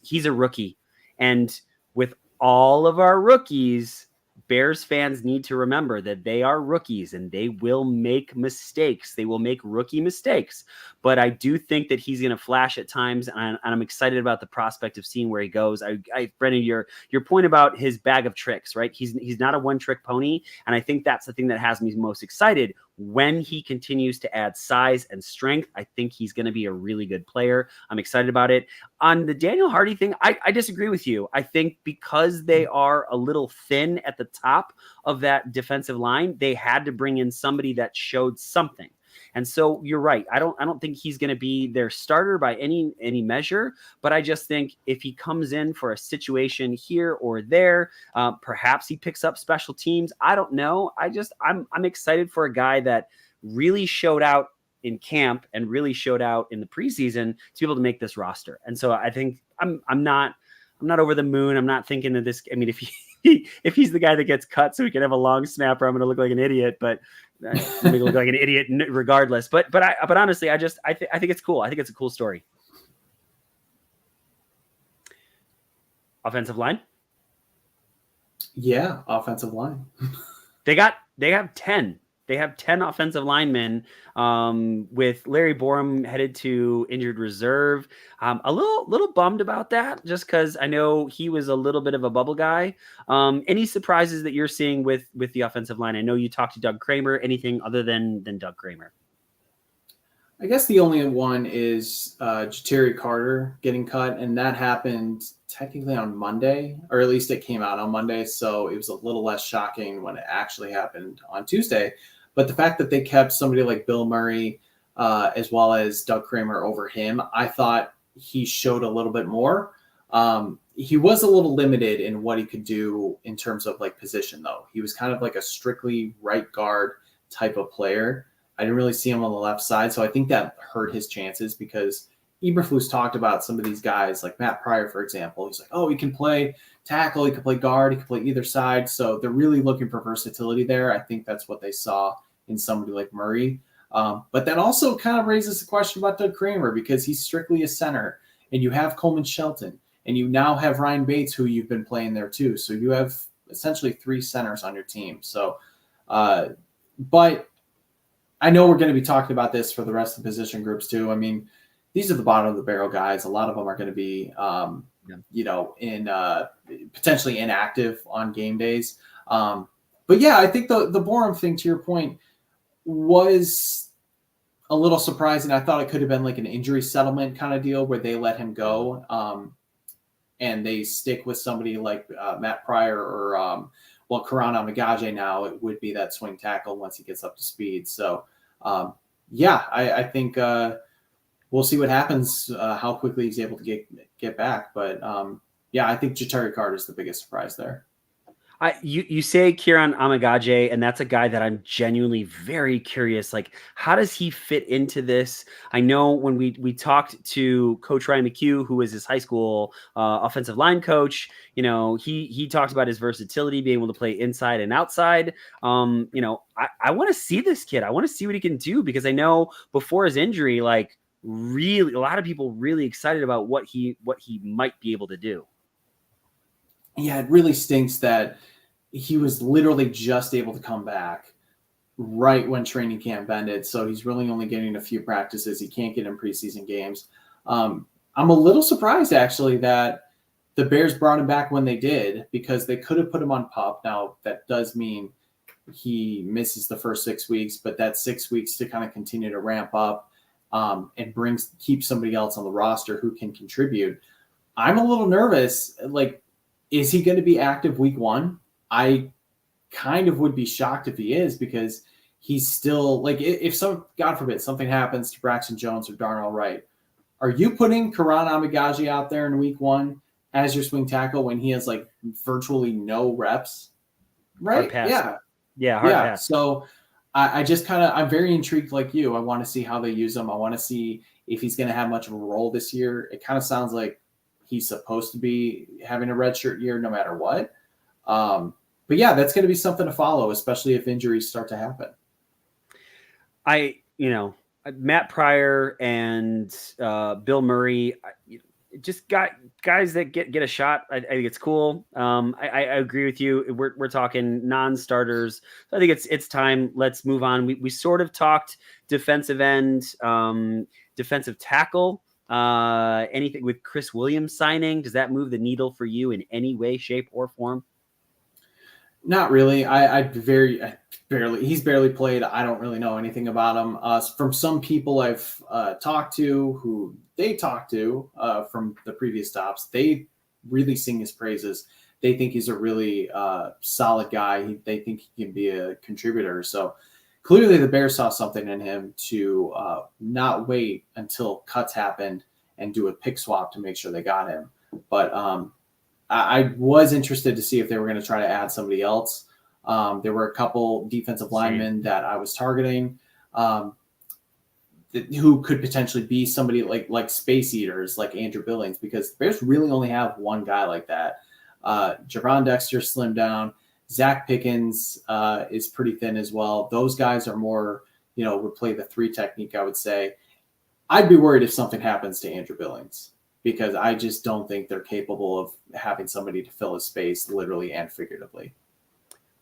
He's a rookie, and with all of our rookies, Bears fans need to remember that they are rookies and they will make mistakes. They will make rookie mistakes. But I do think that he's going to flash at times, and I'm excited about the prospect of seeing where he goes. Brendan, your point about his bag of tricks, right? He's not a one-trick pony, and I think that's the thing that has me most excited. When he continues to add size and strength, I think he's going to be a really good player. I'm excited about it. On the Daniel Hardy thing, I disagree with you. I think because they are a little thin at the top of that defensive line, they had to bring in somebody that showed something. And so you're right. I don't think he's going to be their starter by any measure, but I just think if he comes in for a situation here or there, perhaps he picks up special teams. I don't know. I'm excited for a guy that really showed out in camp and really showed out in the preseason to be able to make this roster. And so I think I'm not over the moon. I'm not thinking that this, I mean, if he's the guy that gets cut so he can have a long snapper, I'm going to look like an idiot, but I'm going to look like an idiot regardless. But honestly, I think it's cool. I think it's a cool story. Offensive line. Yeah. Offensive line. They have 10. They have 10 offensive linemen, with Larry Borum headed to injured reserve. A little bummed about that, just because I know he was a little bit of a bubble guy. Any surprises that you're seeing with the offensive line? I know you talked to Doug Kramer. Anything other than Doug Kramer? I guess the only one is Ja'Terry Carter getting cut, and that happened technically on Monday, or at least it came out on Monday, so it was a little less shocking when it actually happened on Tuesday. But the fact that they kept somebody like Bill Murray as well as Doug Kramer over him, I thought he showed a little bit more. He was a little limited in what he could do in terms of like position, though. He was kind of like a strictly right guard type of player. I didn't really see him on the left side, so I think that hurt his chances because Eberflus talked about some of these guys, like Matt Pryor, for example. He's like, oh, he can play tackle, he can play guard, he can play either side. So they're really looking for versatility there. I think that's what they saw in somebody like Murray. But that also kind of raises the question about Doug Kramer because he's strictly a center, and you have Coleman Shelton, and you now have Ryan Bates, who you've been playing there too. So you have essentially 3 centers on your team. So, but I know we're going to be talking about this for the rest of the position groups too. I mean, these are the bottom of the barrel guys. A lot of them are going to be, in potentially inactive on game days. But yeah, I think the Borum thing, to your point, was a little surprising. I thought it could have been like an injury settlement kind of deal where they let him go and they stick with somebody like Matt Pryor or Karan Amagaje now. It would be that swing tackle once he gets up to speed. So I think we'll see what happens, how quickly he's able to get back. But I think Ja'Terry Carter is the biggest surprise there. You say Kieran Amagaje, and that's a guy that I'm genuinely very curious. Like, how does he fit into this? I know when we talked to Coach Ryan McHugh, who was his high school offensive line coach, he talked about his versatility, being able to play inside and outside. I want to see this kid. I want to see what he can do because I know before his injury, like really a lot of people really excited about what he might be able to do. Yeah, it really stinks that he was literally just able to come back right when training camp ended. So he's really only getting a few practices. He can't get in preseason games. I'm a little surprised, actually, that the Bears brought him back when they did because they could have put him on PUP. Now, that does mean he misses the first 6 weeks, but that's 6 weeks to kind of continue to ramp up and keep somebody else on the roster who can contribute. I'm a little nervous. Like, is he going to be active week 1? I kind of would be shocked if he is because he's still like, if God forbid something happens to Braxton Jones or Darnell Wright, are you putting Karan Amagaje out there in week 1 as your swing tackle when he has like virtually no reps? Right. Hard pass. So I just I'm very intrigued like you. I want to see how they use him. I want to see if he's going to have much of a role this year. It kind of sounds like he's supposed to be having a redshirt year no matter what. But yeah, that's going to be something to follow, especially if injuries start to happen. Matt Pryor and Bill Murray, just got guys that get a shot. I think it's cool. I agree with you. We're talking non-starters. So I think it's time. Let's move on. We sort of talked defensive end, defensive tackle. Anything with Chris Williams signing, does that move the needle for you in any way, shape, or form? Not really. He's barely played. I don't really know anything about him. From some people I've talked to who they talked to from the previous stops, they really sing his praises. They think he's a really solid guy. They think he can be a contributor. So clearly the Bears saw something in him to not wait until cuts happened and do a pick swap to make sure they got him. But I was interested to see if they were going to try to add somebody else. There were a couple defensive linemen that I was targeting. who could potentially be somebody like space eaters, like Andrew Billings, because the Bears really only have one guy like that. Javon Dexter slimmed down. Zach Pickens is pretty thin as well. Those guys are more, would play the 3 technique, I would say. I'd be worried if something happens to Andrew Billings, because I just don't think they're capable of having somebody to fill his space literally and figuratively.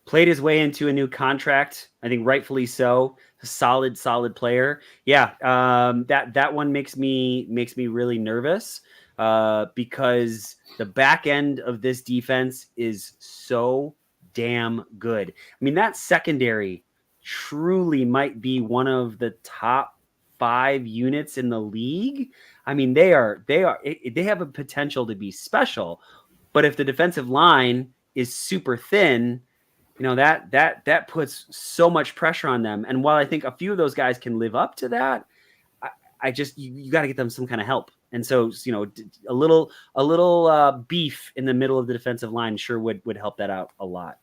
Played his way into a new contract, I think rightfully so. A solid player. Yeah, that one makes me really nervous because the back end of this defense is so damn good. I mean, that secondary truly might be one of the top 5 units in the league. I mean, they have a potential to be special, but if the defensive line is super thin, that puts so much pressure on them. And while I think a few of those guys can live up to that, I just, you got to get them some kind of help. And so, a little beef in the middle of the defensive line sure would help that out a lot.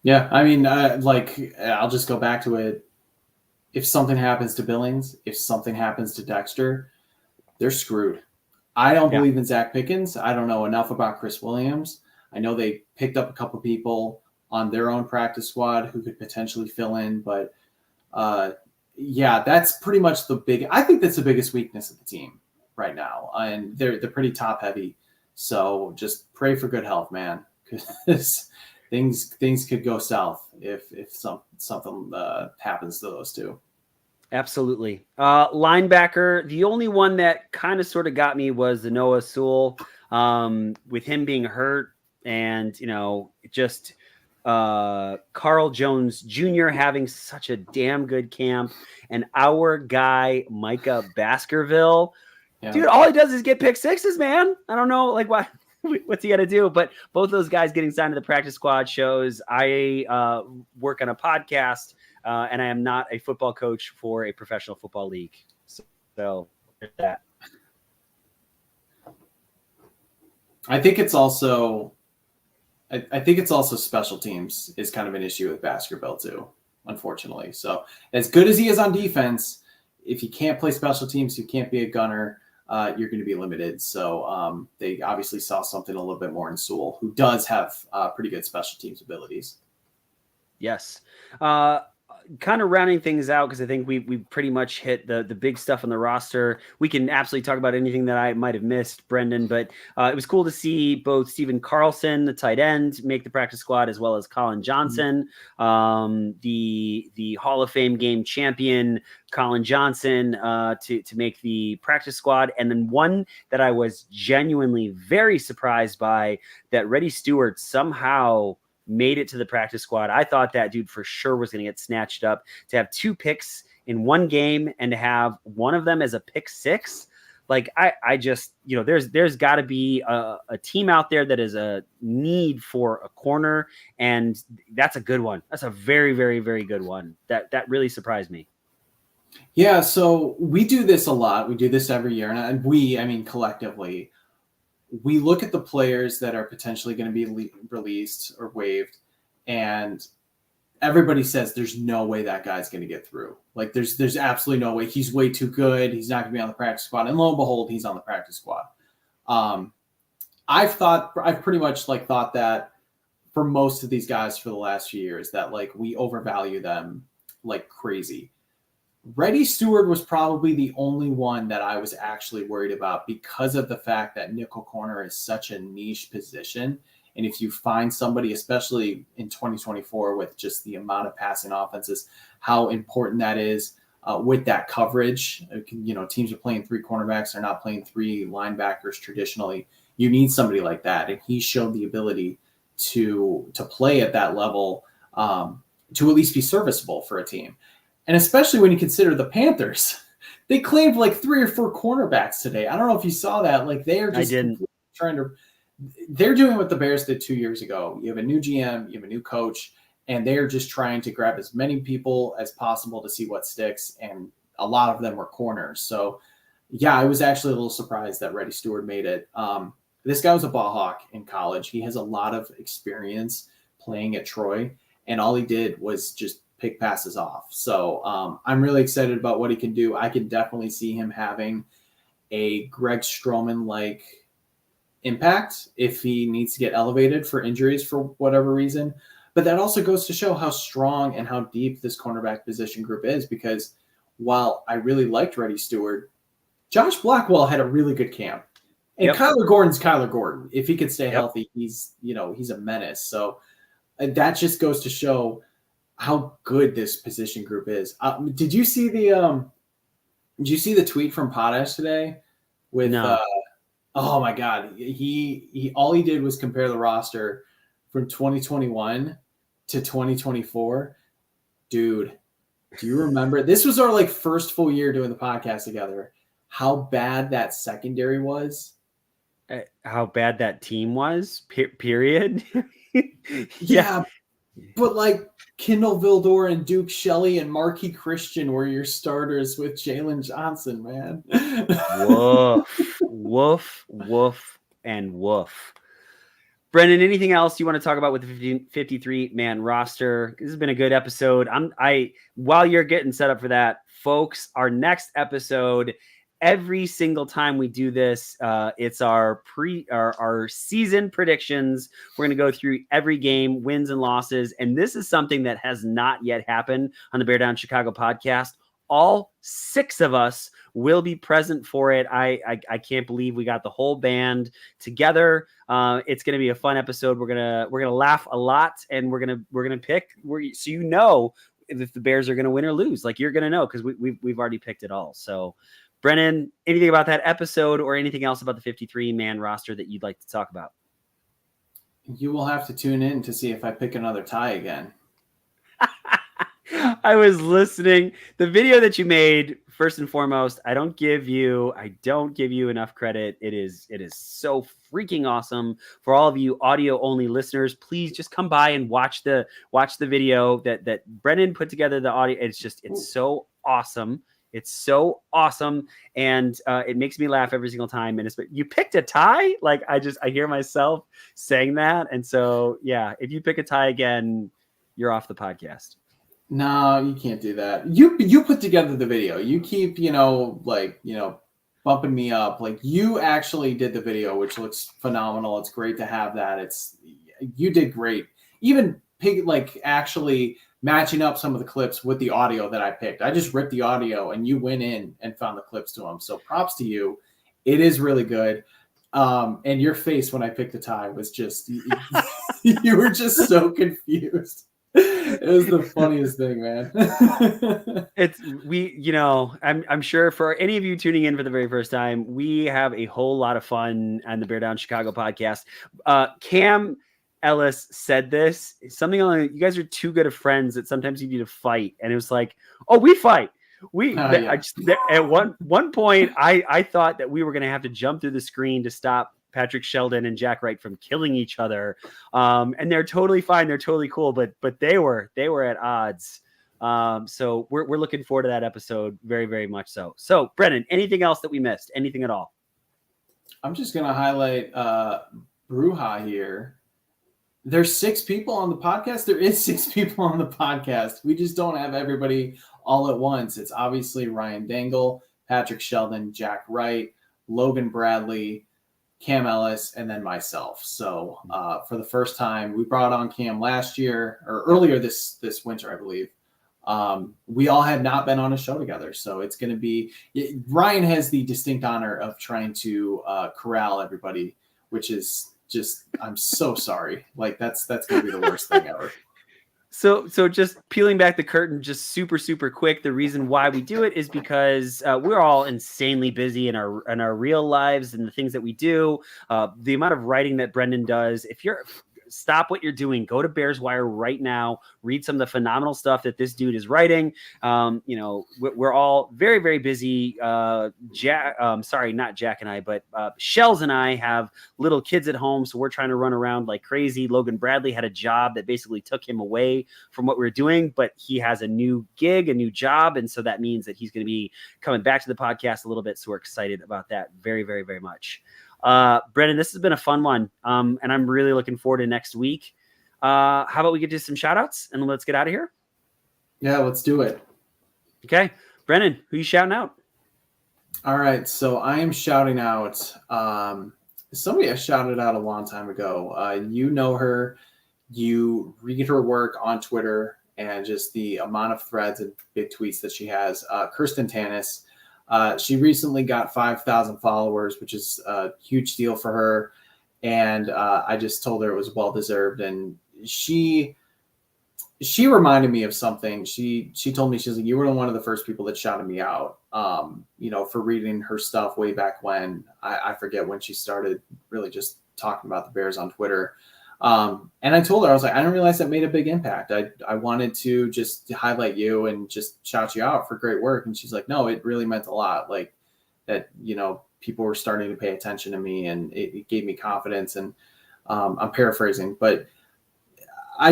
Yeah, I mean, I'll just go back to it. If something happens to Billings, if something happens to Dexter, they're screwed. I don't believe in Zach Pickens. I don't know enough about Chris Williams. I know they picked up a couple people on their own practice squad who could potentially fill in, but that's pretty much I think that's the biggest weakness of the team right now. And they're pretty top heavy. So just pray for good health, man, because things could go south if something happens to those two. Absolutely. Linebacker, the only one that kind of sort of got me was the Noah Sewell, with him being hurt and, just Carl Jones Jr. having such a damn good camp, and our guy, Micah Baskerville, dude, all he does is get pick sixes, man. I don't know, what's he got to do? But both those guys getting signed to the practice squad shows I work on a podcast, and I am not a football coach for a professional football league. So there's that. I think it's also special teams is kind of an issue with Baskerville too, unfortunately. So as good as he is on defense, if you can't play special teams, you can't be a gunner, you're going to be limited. So they obviously saw something a little bit more in Sewell, who does have pretty good special teams abilities. Yes. Kind of rounding things out, because I think we pretty much hit the big stuff on the roster. We can absolutely talk about anything that I might have missed, Brendan, but it was cool to see both Stephen Carlson, the tight end, make the practice squad, as well as Colin Johnson, the Hall of Fame game champion Colin Johnson, to make the practice squad. And then one that I was genuinely very surprised by, that Reddy Stewart somehow made it to the practice squad. I thought that dude for sure was going to get snatched up. To have 2 picks in one game and to have one of them as a pick 6, I just, there's got to be a team out there that is a need for a corner, and that's a good one. That's a very, very, very good one. That really surprised me. Yeah, so we do this a lot. We do this every year, and collectively, we look at the players that are potentially going to be released or waived, and everybody says there's no way that guy's going to get through. There's absolutely no way. He's way too good. He's not going to be on the practice squad. And lo and behold, he's on the practice squad. I've pretty much thought that for most of these guys for the last few years, that we overvalue them like crazy. Reddy Stewart was probably the only one that I was actually worried about, because of the fact that nickel corner is such a niche position. And if you find somebody, especially in 2024, with just the amount of passing offenses, how important that is with that coverage. Teams are playing 3 cornerbacks. They're not playing 3 linebackers traditionally. You need somebody like that. And he showed the ability to play at that level, to at least be serviceable for a team. And especially when you consider the Panthers, they claimed 3 or 4 cornerbacks today. I don't know if you saw that. They are just they're doing what the Bears did 2 years ago. You have a new GM, you have a new coach, and they're just trying to grab as many people as possible to see what sticks. And a lot of them were corners. So yeah, I was actually a little surprised that Reddy Stewart made it. This guy was a ball hawk in college. He has a lot of experience playing at Troy, and all he did was just pick passes off. So I'm really excited about what he can do. I can definitely see him having a Greg Stroman-like impact if he needs to get elevated for injuries for whatever reason. But that also goes to show how strong and how deep this cornerback position group is, because while I really liked Reddy Stewart, Josh Blackwell had a really good camp. And Kyler Gordon's Kyler Gordon. If he could stay healthy, he's a menace. So that just goes to show how good this position group is. Did you see the tweet from Potash today? Oh my God, he all he did was compare the roster from 2021 to 2024. Dude, do you remember? This was our first full year doing the podcast together. How bad that secondary was. How bad that team was, period. Yeah, but Kendall Vildor and Duke Shelley and Marquis Christian were your starters with Jalen Johnson, man. Woof, and woof. Brendan, anything else you want to talk about with the 53-man roster? This has been a good episode. While you're getting set up for that, folks, our next episode, every single time we do this, it's our season predictions. We're going to go through every game, wins and losses. And this is something that has not yet happened on the Bear Down Chicago podcast. All 6 of us will be present for it. I can't believe we got the whole band together. It's going to be a fun episode. We're gonna laugh a lot, and we're gonna pick. So if the Bears are going to win or lose, you're going to know, because we've already picked it all. So, Brennan, anything about that episode or anything else about the 53-man roster that you'd like to talk about? You will have to tune in to see if I pick another tie again. I was listening. The video that you made, first and foremost, I don't give you enough credit. It is so freaking awesome. For all of you audio only listeners, please just come by and watch the video that Brennan put together. The audio, it's so awesome. It's so awesome, and it makes me laugh every single time. And you picked a tie. I hear myself saying that, and so yeah, if you pick a tie again, you're off the podcast. No, you can't do that. You put together the video. You keep bumping me up. You actually did the video, which looks phenomenal. It's great to have that. You did great. Even actually matching up some of the clips with the audio that I picked. I just ripped the audio and you went in and found the clips to them. So props to you. It is really good. And your face when I picked the tie was just, you were just so confused. It was the funniest thing, man. I'm sure for any of you tuning in for the very first time, we have a whole lot of fun on the Bear Down Chicago podcast. Cam Ellis said this, something like, you guys are too good of friends that sometimes you need to fight. And it was we fight. At one point, I thought that we were going to have to jump through the screen to stop Patrick Sheldon and Jack Wright from killing each other. And they're totally fine. They're totally cool, but they were at odds. So we're looking forward to that episode very, very much so. So Brennan, anything else that we missed? Anything at all? I'm just going to highlight Bruja here. There's 6 people on the podcast. There is 6 people on the podcast. We just don't have everybody all at once. It's obviously Ryan Dangle, Patrick Sheldon, Jack Wright, Logan Bradley, Cam Ellis, and then myself. So for the first time, we brought on Cam last year or earlier this winter, I believe. We all had not been on a show together. So it's going to be – Ryan has the distinct honor of trying to corral everybody, which is – I'm so sorry. That's going to be the worst thing ever. So just peeling back the curtain, just super, super quick. The reason why we do it is because we're all insanely busy in our real lives and the things that we do. The amount of writing that Brendan does. If you're stop what you're doing, go to Bears Wire right now, read some of the phenomenal stuff that this dude is writing. We're all very, very busy. Not Jack and I, but Shells and I have little kids at home. So we're trying to run around like crazy. Logan Bradley had a job that basically took him away from what we were doing, but he has a new gig, a new job. And so that means that he's going to be coming back to the podcast a little bit. So we're excited about that very, very, very much. Brendan, this has been a fun one. And I'm really looking forward to next week. How about we get to some shout outs and let's get out of here? Yeah, let's do it. Okay. Brennan, who you shouting out? All right, so I am shouting out somebody I shouted out a long time ago. You know her, you read her work on Twitter, and just the amount of threads and big tweets that she has. Kirsten Tanis, she recently got 5,000 followers, which is a huge deal for her, and I just told her it was well deserved. And she reminded me of something. She told me, she's like, you were one of the first people that shouted me out, for reading her stuff way back when. I forget when she started really just talking about the Bears on Twitter. And I told her, I was like, I didn't realize that made a big impact. I wanted to just highlight you and just shout you out for great work. And she's like, no, it really meant a lot. Like that, people were starting to pay attention to me, and it gave me confidence. And I'm paraphrasing, but I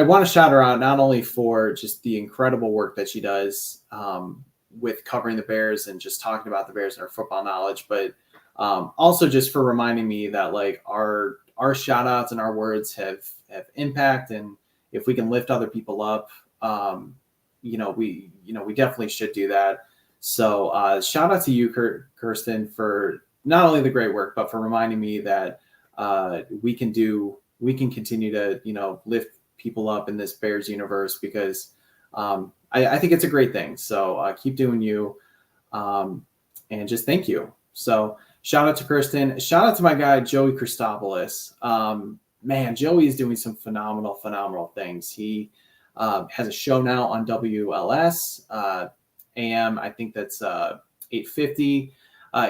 want to shout her out, not only for just the incredible work that she does with covering the Bears and just talking about the Bears and her football knowledge, but also just for reminding me that like our shout outs and our words have impact. And if we can lift other people up, we definitely should do that. So shout out to you, Kirsten, for not only the great work, but for reminding me that we can continue to, lift people up in this Bears universe, because I think it's a great thing. So keep doing you, and just thank you. So shout out to Kirsten. Shout out to my guy, Joey Christopoulos. Man, Joey is doing some phenomenal things. He has a show now on WLS AM. I think that's 850.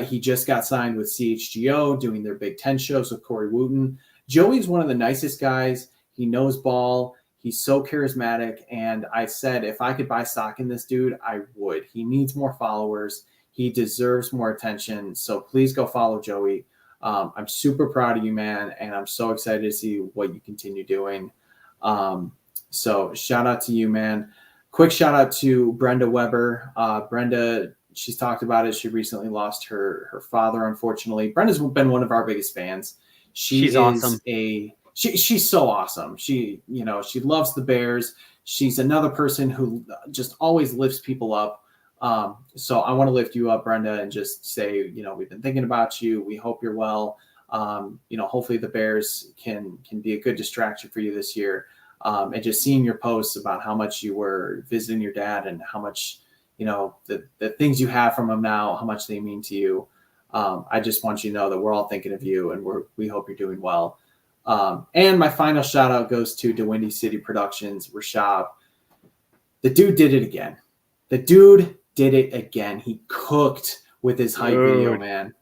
He just got signed with CHGO, doing their Big Ten shows with Corey Wooten. Joey's one of the nicest guys. He knows ball. He's so charismatic. And I said, if I could buy stock in this dude, I would. He needs more followers. He deserves more attention. So please go follow Joey. I'm super proud of you, man. And I'm so excited to see what you continue doing. So shout out to you, man. Quick shout out to Brenda Weber. Brenda, she's talked about it. She recently lost her father, unfortunately. Brenda's been one of our biggest fans. She's awesome. She's so awesome. She loves the Bears. She's another person who just always lifts people up. So I want to lift you up, Brenda, and just say, we've been thinking about you. We hope you're well. Hopefully the Bears can be a good distraction for you this year. And just seeing your posts about how much you were visiting your dad and how much, the things you have from him now, how much they mean to you. I just want you to know that we're all thinking of you, and we hope you're doing well. And my final shout out goes to DeWindy City Productions, Rashab. The dude did it again. He cooked with his hype video, man.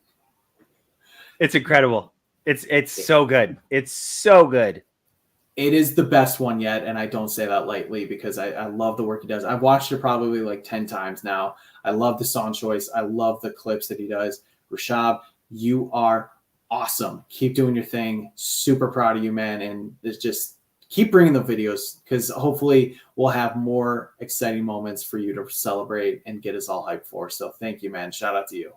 It's incredible. It's so good. It's so good. It is the best one yet, and I don't say that lightly, because I love the work he does. I've watched it probably like 10 times now. I love the song choice. I love the clips that he does. Rashab, you are awesome. Keep doing your thing. Super proud of you, man. And it's just keep bringing the videos, because hopefully we'll have more exciting moments for you to celebrate and get us all hyped for. So thank you, man. Shout out to you.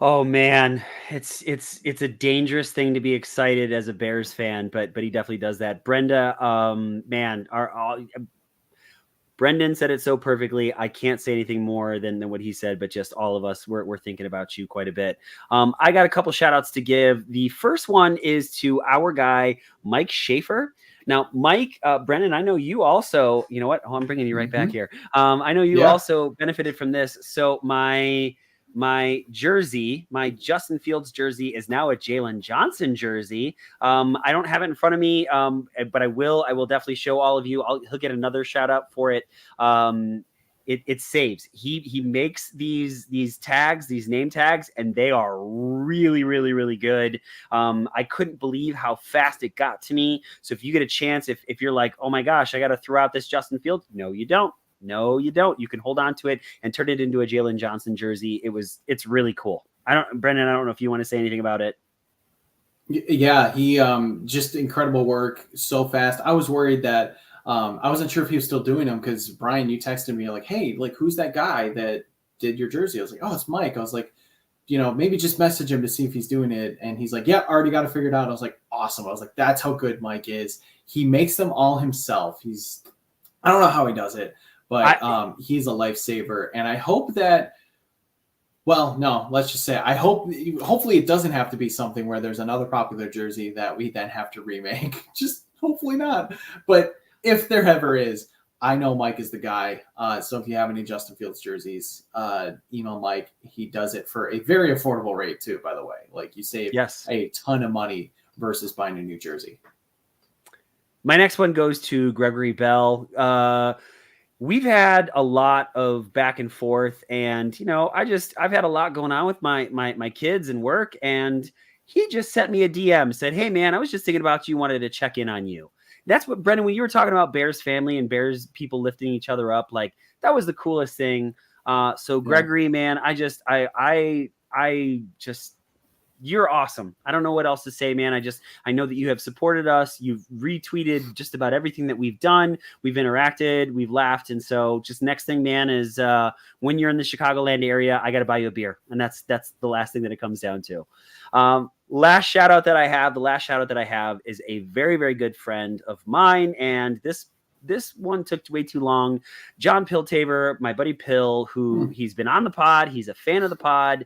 Oh man, it's a dangerous thing to be excited as a Bears fan, but he definitely does that. Brenda, Brendan said it so perfectly. I can't say anything more than what he said, but just all of us, we're thinking about you quite a bit. I got a couple shout outs to give. The first one is to our guy, Mike Schaefer. Now, Mike, Brendan, I know you also, you know what? Oh, I'm bringing you right back here. I know you also benefited from this. So my jersey, my Justin Fields jersey, is now a Jalen Johnson jersey. I don't have it in front of me, but I will definitely show all of you. He'll get another shout out for it. It saves. He makes these tags, these name tags, and they are really, really, really good. I couldn't believe how fast it got to me. So if you get a chance, if you're like, oh my gosh, I got to throw out this Justin Fields. No, you don't. No, you don't. You can hold on to it and turn it into a Jalen Johnson jersey. It's really cool. Brendan, I don't know if you want to say anything about it. Yeah, he just incredible work, so fast. I was worried that I wasn't sure if he was still doing them, because Brian, you texted me like, hey, like, who's that guy that did your jersey? I was like, oh, it's Mike. I was like, maybe just message him to see if he's doing it. And he's like, yeah, already got it figured out. I was like, awesome. I was like, that's how good Mike is. He makes them all himself. He's I don't know how he does it, but he's a lifesaver. And I hope that, well, no, let's just say hopefully it doesn't have to be something where there's another popular jersey that we then have to remake. Just hopefully not. But if there ever is, I know Mike is the guy. So if you have any Justin Fields jerseys, email Mike. He does it for a very affordable rate too, by the way. Like you save a ton of money versus buying a new jersey. My next one goes to Gregory Bell. We've had a lot of back and forth, and I've had a lot going on with my kids and work, and he just sent me a DM, said, "Hey man, I was just thinking about you, wanted to check in on you." That's what, Brendan, when you were talking about Bears family and Bears people lifting each other up, like that was the coolest thing. So Gregory, man, I just you're awesome. I don't know what else to say, man. I know that you have supported us. You've retweeted just about everything that we've done. We've interacted, we've laughed. And so just next thing, man, is when you're in the Chicagoland area, I got to buy you a beer. And that's the last thing that it comes down to. The last shout out that I have is a very, very good friend of mine. And this one took way too long. John Piltaver, my buddy Pill, who he's been on the pod. He's a fan of the pod.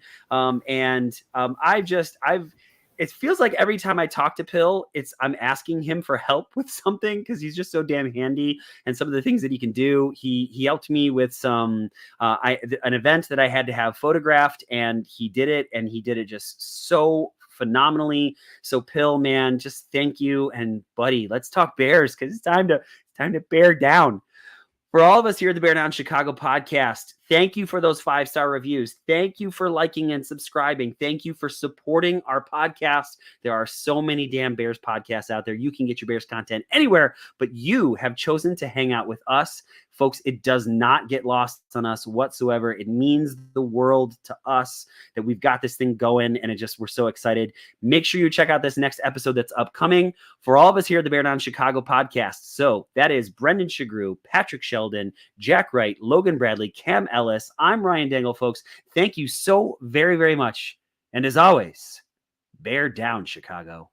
It feels like every time I talk to Pill, I'm asking him for help with something because he's just so damn handy. And some of the things that he can do, he helped me with some an event that I had to have photographed, and he did it, and he did it just so phenomenally. So Pill, man, just thank you. And buddy, let's talk Bears because it's time to bear down. For all of us here at the Bear Down Chicago podcast, thank you for those 5-star reviews. Thank you for liking and subscribing. Thank you for supporting our podcast. There are so many damn Bears podcasts out there. You can get your Bears content anywhere, but you have chosen to hang out with us. Folks, it does not get lost on us whatsoever. It means the world to us that we've got this thing going, and we're so excited. Make sure you check out this next episode that's upcoming for all of us here at the Bear Down Chicago podcast. So that is Brendan Shagru, Patrick Sheldon, Jack Wright, Logan Bradley, Cam Ellis. I'm Ryan Dangle, folks. Thank you so very, very much. And as always, Bear Down Chicago.